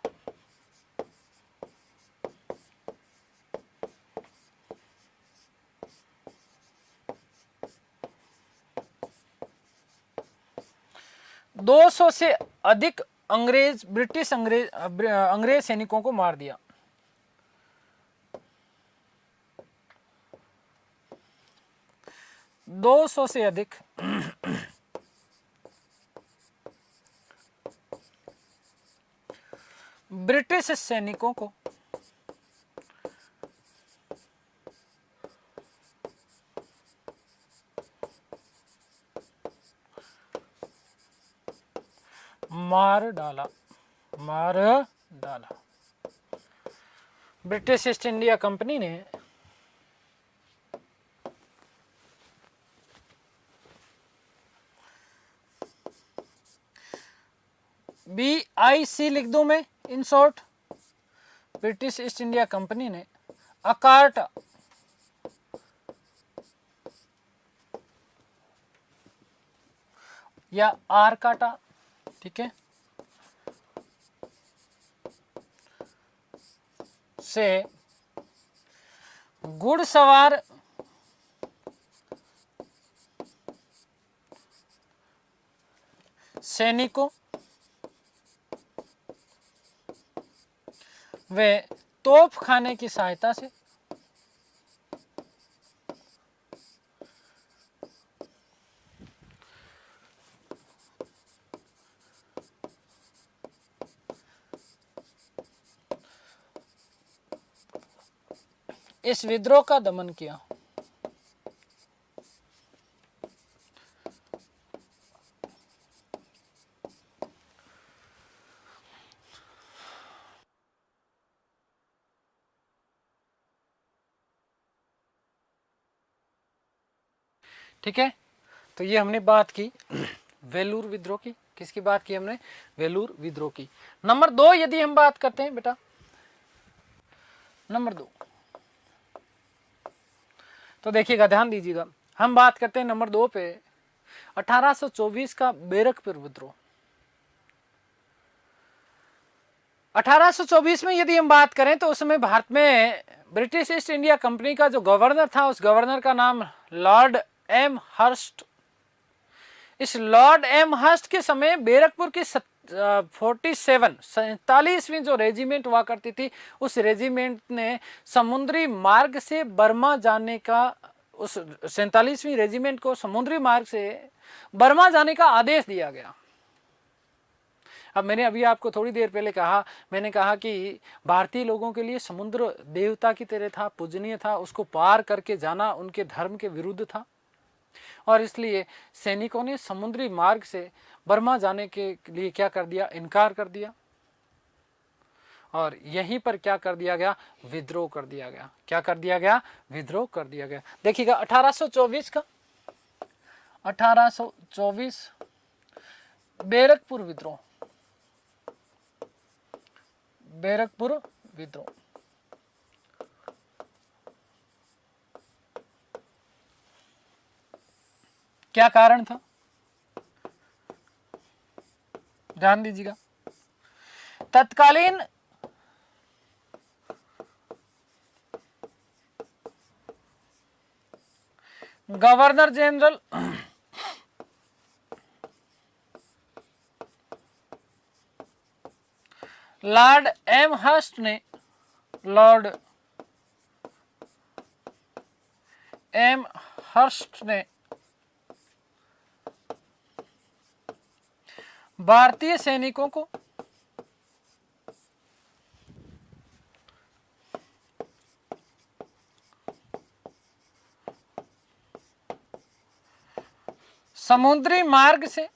दो सौ से अधिक ब्रिटिश अंग्रेज सैनिकों को मार दिया। दो सौ से अधिक ब्रिटिश सैनिकों को मार डाला। ब्रिटिश ईस्ट इंडिया कंपनी ने BIC लिख दूं मैं in short. British east India company ने अकार्टा या आरकाटा, ठीक है, से घुड़सवार सैनिकों वे तोपखाने की सहायता से इस विद्रोह का दमन किया। ठीक है, तो ये हमने बात की वेलूर विद्रोह की। किसकी बात की हमने? वेलूर विद्रोह की। नंबर 2 यदि हम बात करते हैं बेटा, नंबर 2, तो देखिएगा, ध्यान दीजिएगा, हम बात करते हैं नंबर 2 पे 1824 का बैरकपुर विद्रोह। 1824 में यदि हम बात करें तो उस समय भारत में ब्रिटिश ईस्ट इंडिया कंपनी का जो गवर्नर था, उस गवर्नर का नाम लॉर्ड एम हर्स्ट। इस लॉर्ड एम हर्स्ट के समय बैरकपुर की 47वीं जो रेजिमेंट हुआ करती थी, उस रेजिमेंट ने समुद्री मार्ग से बर्मा जाने का, उस 47वीं रेजिमेंट को समुद्री मार्ग से बर्मा जाने का आदेश दिया गया। अब मैंने अभी आपको थोड़ी देर पहले कहा, मैंने कहा कि भारतीय लोगों के लिए समुद्र देवता की तरह था, पूजनीय था, उसको पार करके जाना उनके धर्म के विरुद्ध था, और इसलिए सैनिकों ने समुद्री मार्ग से बर्मा जाने के लिए क्या कर दिया? इनकार कर दिया। और यहीं पर क्या कर दिया गया? विद्रोह कर दिया गया। क्या कर दिया गया? विद्रोह कर दिया गया। देखिएगा 1824 का 1824 बैरकपुर विद्रोह। बैरकपुर विद्रोह क्या कारण था? ध्यान दीजिएगा, तत्कालीन governor general Lord Amherst ने भारतीय सैनिकों को समुद्री मार्ग से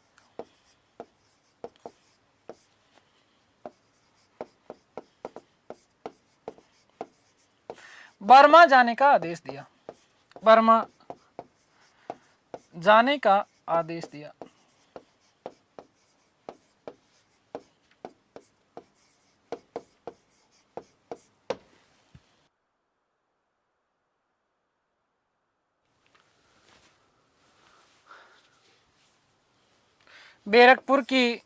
बर्मा जाने का आदेश दिया। बर्मा जाने का आदेश दिया। बैरकपुर की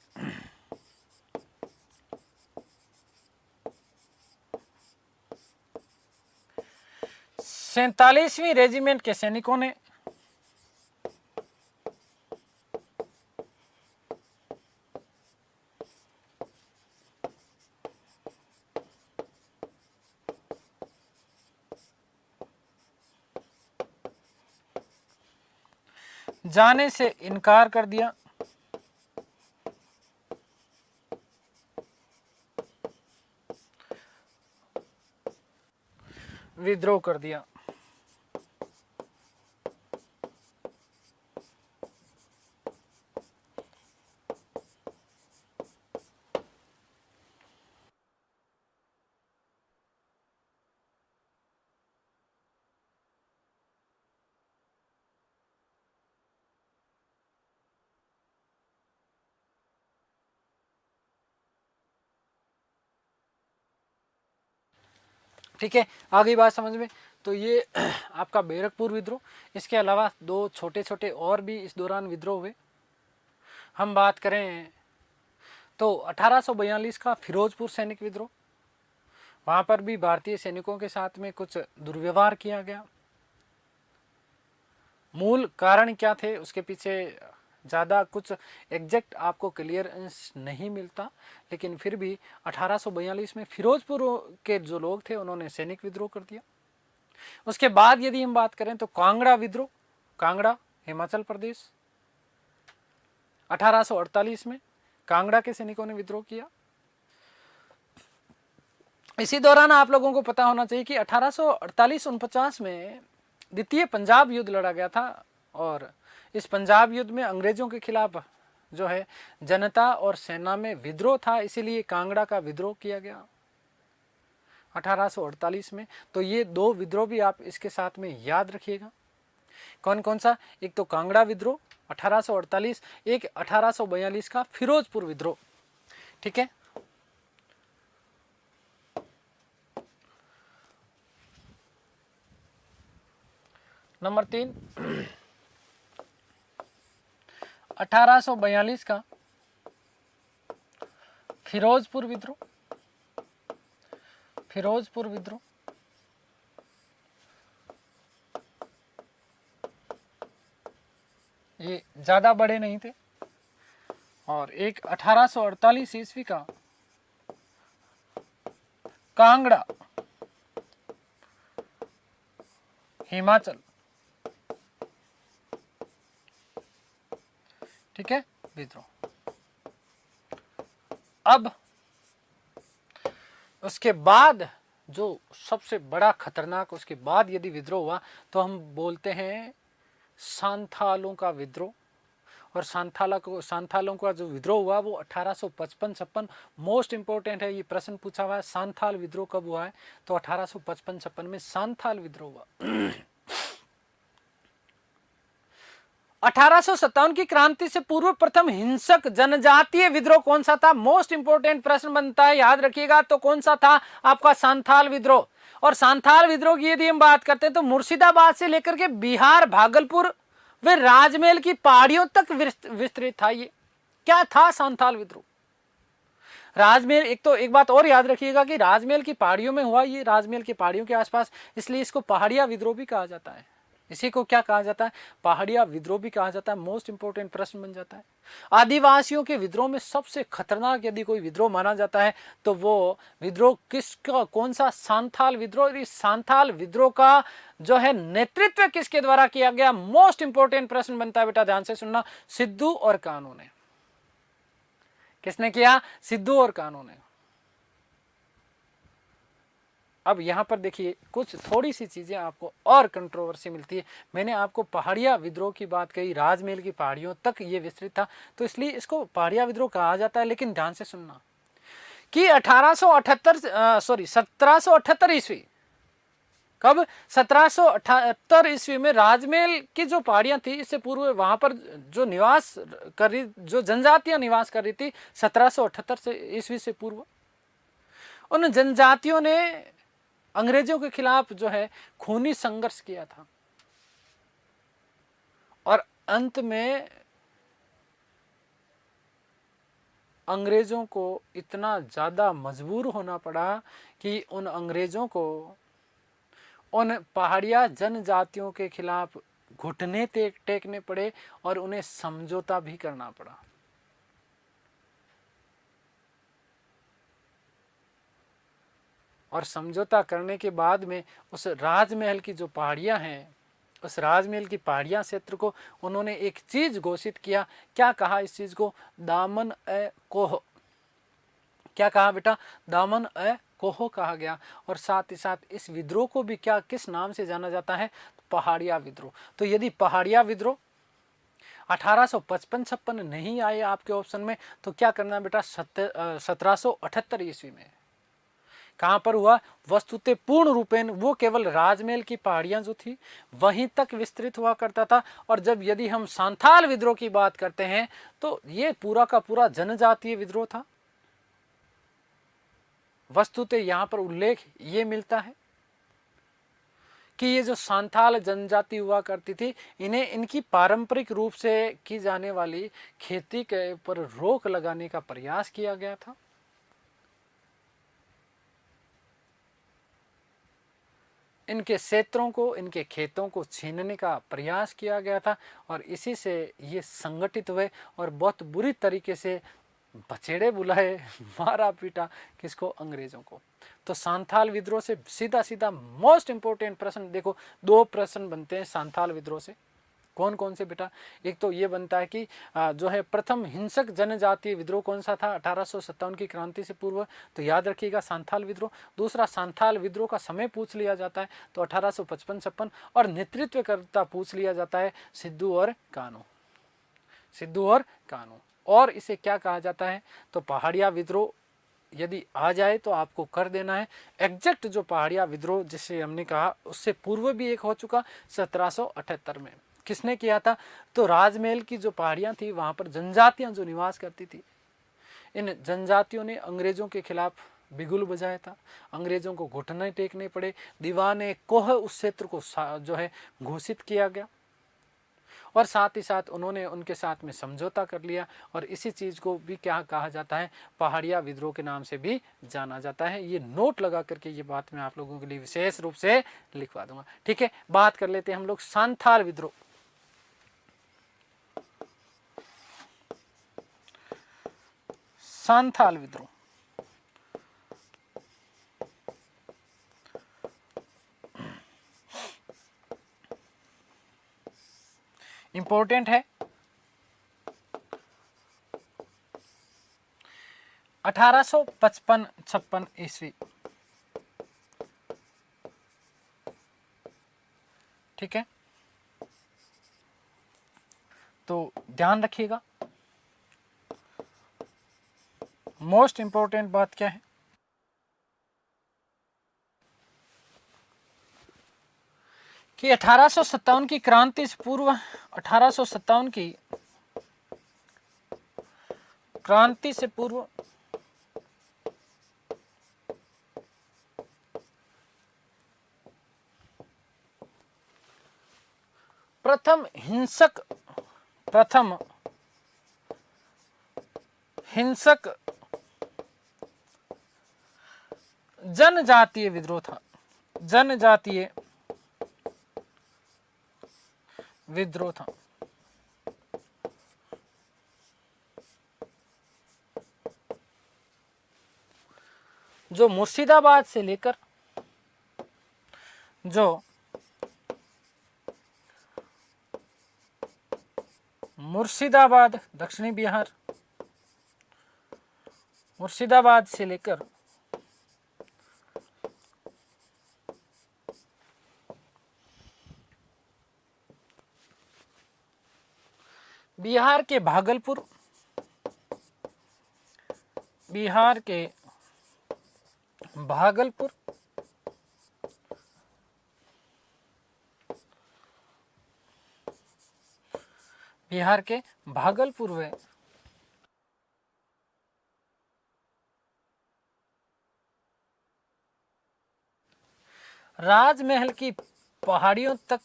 47वीं रेजिमेंट के सैनिकों ने जाने से इनकार कर दिया। विद्रोह कर दिया। ठीक है, आगे बात समझ में। तो ये आपका बैरकपुर विद्रोह। इसके अलावा 2 छोटे छोटे और भी इस दौरान विद्रोह हुए। हम बात करें तो 1842 का फिरोजपुर सैनिक विद्रोह, वहां पर भी भारतीय सैनिकों के साथ में कुछ दुर्व्यवहार किया गया। मूल कारण क्या थे उसके पीछे ज़्यादा कुछ एग्जैक्ट आपको क्लियरेंस नहीं मिलता, लेकिन फिर भी 1842 में फिरोजपुर के जो लोग थे उन्होंने सैनिक विद्रोह कर दिया। उसके बाद यदि हम बात करें तो कांगड़ा विद्रोह, कांगड़ा हिमाचल प्रदेश, 1848 में कांगड़ा के सैनिकों ने विद्रोह किया। इसी दौरान आप लोगों को पता होना चाहिए कि 1848-49 में द्वितीय पंजाब युद्ध लड़ा गया था, और इस पंजाब युद्ध में अंग्रेजों के खिलाफ जो है जनता और सेना में विद्रोह था, इसीलिए कांगड़ा का विद्रोह किया गया 1848 में। तो ये दो विद्रोह भी आप इसके साथ में याद रखिएगा। कौन कौन सा? एक तो कांगड़ा विद्रोह 1848, एक 1842 का फिरोजपुर विद्रोह। ठीक है, नंबर 3 1842 का फिरोजपुर विद्रोह। फिरोजपुर विद्रोह ये ज्यादा बड़े नहीं थे। और एक 1848 ईस्वी का कांगड़ा हिमाचल, ठीक है, विद्रोह। अब उसके बाद जो सबसे बड़ा खतरनाक उसके बाद यदि विद्रोह हुआ तो हम बोलते हैं सांथालों का विद्रोह। और सांथालों का जो विद्रोह हुआ वो 1855-56, मोस्ट इंपोर्टेंट है, ये प्रश्न पूछा हुआ है सांथाल विद्रोह कब हुआ है, तो 1855-56 में सांथाल विद्रोह हुआ। 1857 की क्रांति से पूर्व प्रथम हिंसक जनजातीय विद्रोह कौन सा था? मोस्ट इंपोर्टेंट प्रश्न बनता है, याद रखिएगा। तो कौन सा था? आपका सांथाल विद्रोह। और सांथाल विद्रोह की यदि हम बात करते हैं तो मुर्शिदाबाद से लेकर के बिहार, भागलपुर वे राजमहल की पहाड़ियों तक विस्तृत था। ये क्या था सांथाल विद्रोह? राजमहल, एक तो एक बात और याद रखिएगा कि राजमहल की पहाड़ियों में हुआ, ये राजमहल की पहाड़ियों के आसपास, इसलिए इसको पहाड़िया विद्रोह भी कहा जाता है। इसी को क्या कहा जाता है? पहाड़िया विद्रोह भी कहा जाता है। मोस्ट इंपोर्टेंट प्रश्न बन जाता है। आदिवासियों के विद्रोह में सबसे खतरनाक यदि कोई विद्रोह माना जाता है तो वो विद्रोह किसका, कौन सा? सांथाल विद्रोह। इस सांथाल विद्रोह का जो है नेतृत्व किसके द्वारा किया गया? मोस्ट इंपोर्टेंट प्रश्न बनता है बेटा, ध्यान से सुनना। सिद्धू और कान्हू ने। किसने किया? सिद्धू और कान्हू ने। अब यहां पर देखिए कुछ थोड़ी सी चीजें आपको और कंट्रोवर्सी मिलती है। मैंने आपको पहाड़िया विद्रोह की बात कही, राजमहल की पहाड़ियों तक ये विस्तृत था, तो इसलिए इसको पहाड़िया विद्रोह कहा जाता है। लेकिन ध्यान से सुनना कि 1778 ईस्वी, कब? 1778 ईस्वी में राजमहल की जो पहाड़ियां थी, इससे पूर्व वहां पर जो निवास कर रही, जो जनजातियां निवास कर रही थी 1778 ईस्वी से पूर्व, उन जनजातियों ने अंग्रेजों के खिलाफ जो है खूनी संघर्ष किया था। और अंत में अंग्रेजों को इतना ज्यादा मजबूर होना पड़ा कि उन अंग्रेजों को उन पहाड़िया जनजातियों के खिलाफ घुटने टेकने पड़े और उन्हें समझौता भी करना पड़ा। और समझौता करने के बाद में उस राजमहल की जो पहाड़ियां हैं, उस राजमहल की पहाड़ियां क्षेत्र को उन्होंने एक चीज घोषित किया। क्या कहा इस चीज को? दामन ए कोह। क्या कहा बेटा? दामन ए कोह कहा गया। और साथ ही साथ इस विद्रोह को भी क्या, किस नाम से जाना जाता है? पहाड़िया विद्रोह। तो यदि पहाड़िया विद्रोह 1855-56 नहीं आए आपके ऑप्शन में तो क्या करना बेटा? 1778 ईस्वी में कहां पर हुआ? वस्तुतः पूर्ण रूपेण वो केवल राजमहल की पहाड़ियां जो थी वहीं तक विस्तृत हुआ करता था। और जब यदि हम सांथाल विद्रोह की बात करते हैं तो ये पूरा का पूरा जनजातीय विद्रोह था। वस्तुतः यहां पर उल्लेख ये मिलता है कि ये जो सांथाल जनजाति हुआ करती थी, इन्हें इनकी पारंपरिक रूप से की जाने वाली खेती के ऊपर रोक लगाने का प्रयास किया गया था। इनके क्षेत्रों को, इनके खेतों को छीनने का प्रयास किया गया था और इसी से ये संगठित हुए और बहुत बुरी तरीके से बछेड़े बुलाए, मारा पीटा किसको, अंग्रेजों को। तो सांथाल विद्रोह से सीधा सीधा मोस्ट इंपोर्टेंट प्रश्न देखो, दो प्रश्न बनते हैं सांथाल विद्रोह से। कौन कौन से बेटा? एक तो ये बनता है कि जो है प्रथम हिंसक जनजातीय विद्रोह कौन सा था 1857 की क्रांति से पूर्व, तो याद रखिएगा सांथाल विद्रोह। दूसरा सांथाल विद्रोह का समय पूछ लिया जाता है तो 1855-56, और नेतृत्वकर्ता पूछ लिया जाता है सिद्धू और कान्हू, सिद्धू और कान्हू। और इसे क्या कहा जाता है, तो पहाड़िया विद्रोह यदि आ जाए तो आपको कर देना है। एग्जैक्ट जो पहाड़िया विद्रोह जिसे हमने कहा उससे पूर्व भी एक हो चुका 1778 में। किसने किया था, तो राजमहल की जो पहाड़ियां थी वहां पर जनजातियां जो निवास करती थी, इन जनजातियों ने अंग्रेजों के खिलाफ बिगुल बजाया था, अंग्रेजों को घुटने टेकने पड़े, दीवाने कोह उस क्षेत्र को जो है घोषित किया गया और साथ ही साथ उन्होंने उनके साथ में समझौता कर लिया और इसी चीज़ को भी क्या कहा जाता है, पहाड़िया विद्रोह के नाम से भी जाना जाता है। ये नोट लगा करके ये बात मैं आप लोगों के लिए विशेष रूप से लिखवा दूंगा। ठीक है, बात कर लेते हैं हम लोग सांथाल विद्रोह। सांथाल विद्रोह इंपॉर्टेंट है। 1855-56 ईस्वी, ठीक है, तो ध्यान रखिएगा मोस्ट इंपॉर्टेंट बात क्या है कि 1857 की क्रांति से पूर्व, 1857 की क्रांति से पूर्व प्रथम हिंसक जनजातीय विद्रोह था, जनजातीय विद्रोह था। जो मुर्शिदाबाद से लेकर मुर्शिदाबाद दक्षिणी बिहार, मुर्शिदाबाद से लेकर बिहार के भागलपुर, बिहार के भागलपुर, बिहार के भागलपुर में राजमहल की पहाड़ियों तक,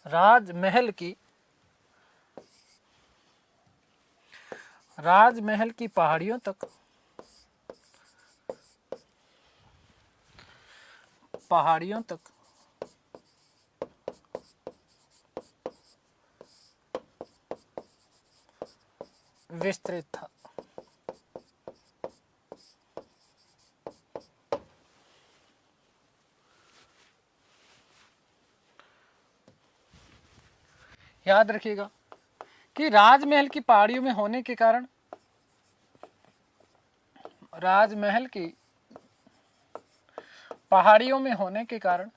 राजमहल की पहाड़ियों तक, पहाड़ियों तक विस्तृत था। याद रखिएगा कि राजमहल की पहाड़ियों में होने के कारण, राजमहल की पहाड़ियों में होने के कारण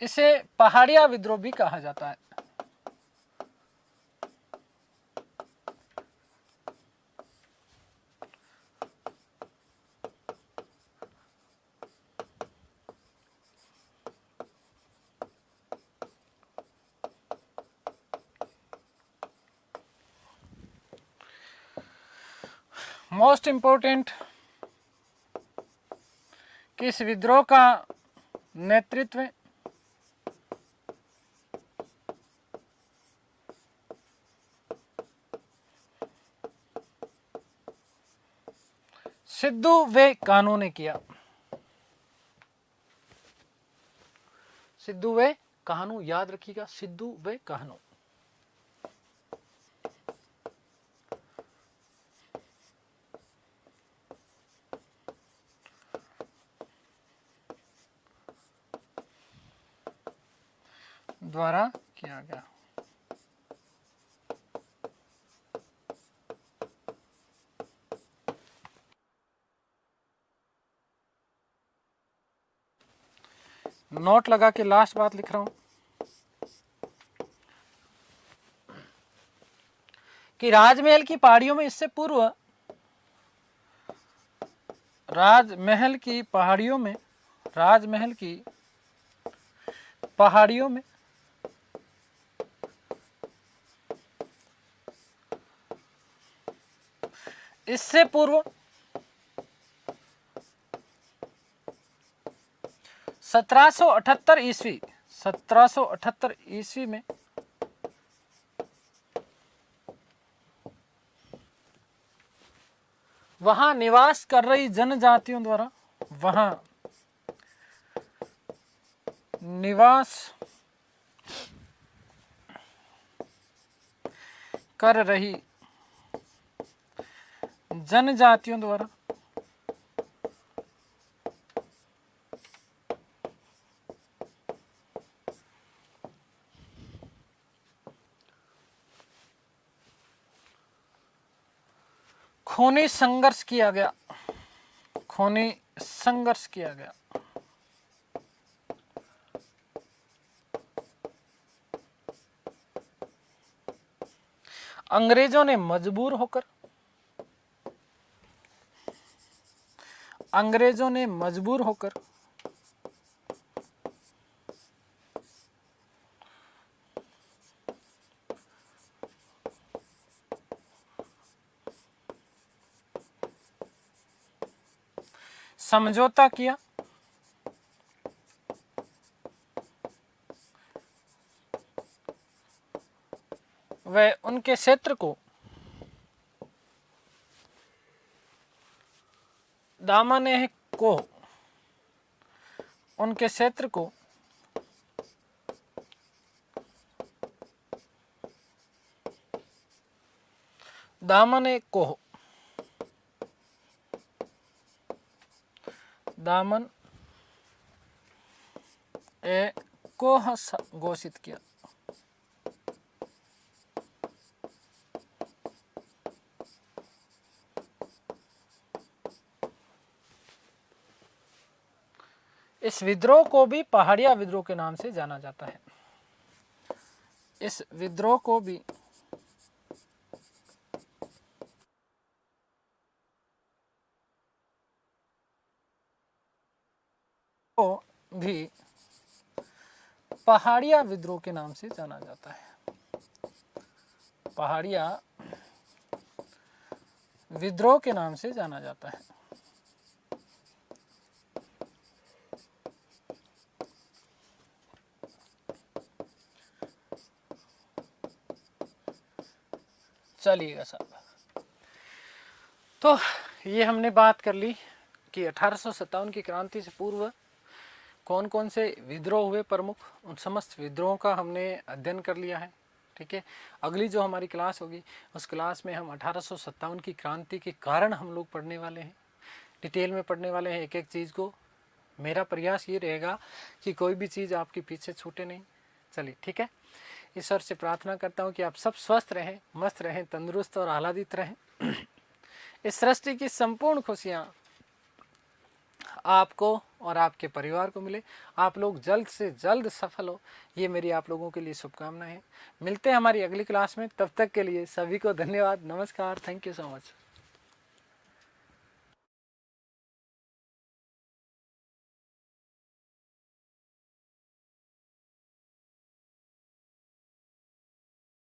इसे पहाड़िया विद्रोह भी कहा जाता है। मोस्ट इंपोर्टेंट, किस विद्रोह का नेतृत्व सिद्धू व कान्हू ने किया। सिद्धू व कान्हू, याद रखिएगा, सिद्धू व कान्हू। द्वारा किया गया। नोट लगा के लास्ट बात लिख रहा हूं कि राजमहल की पहाड़ियों में, इससे पूर्व राजमहल की पहाड़ियों में, राजमहल की पहाड़ियों में इससे पूर्व 1778 ईस्वी, 1778 ईस्वी में वहां निवास कर रही जनजातियों द्वारा, वहां निवास कर रही जनजातियों द्वारा खूनी संघर्ष किया गया, खूनी संघर्ष किया गया। अंग्रेजों ने मजबूर होकर, अंग्रेजों ने मजबूर होकर समझौता किया, व उनके क्षेत्र को दामने को, उनके क्षेत्र को दामने को, दामन ए कोह घोषित किया। इस विद्रोह को भी पहाड़िया विद्रोह के नाम से जाना जाता है। इस विद्रोह को भी पहाड़िया विद्रोह के नाम से जाना जाता है। पहाड़िया विद्रोह के नाम से जाना जाता है। चलिएगा साहब, तो ये हमने बात कर ली कि 1857 की क्रांति से पूर्व कौन कौन से विद्रोह हुए प्रमुख, उन समस्त विद्रोहों का हमने अध्ययन कर लिया है। ठीक है, अगली जो हमारी क्लास होगी उस क्लास में हम 1857 की क्रांति के कारण हम लोग पढ़ने वाले हैं, डिटेल में पढ़ने वाले हैं एक एक चीज़ को। मेरा प्रयास ये रहेगा कि कोई भी चीज़ आपके पीछे छूटे नहीं। चलिए ठीक है, ईश्वर से प्रार्थना करता हूँ कि आप सब स्वस्थ रहें, मस्त रहें, तंदुरुस्त और आह्लादित रहें। इस सृष्टि की संपूर्ण खुशियाँ आपको और आपके परिवार को मिले, आप लोग जल्द से जल्द सफल हो, ये मेरी आप लोगों के लिए शुभकामनाएं हैं। मिलते हैं हमारी अगली क्लास में, तब तक के लिए सभी को धन्यवाद, नमस्कार, थैंक यू सो मच।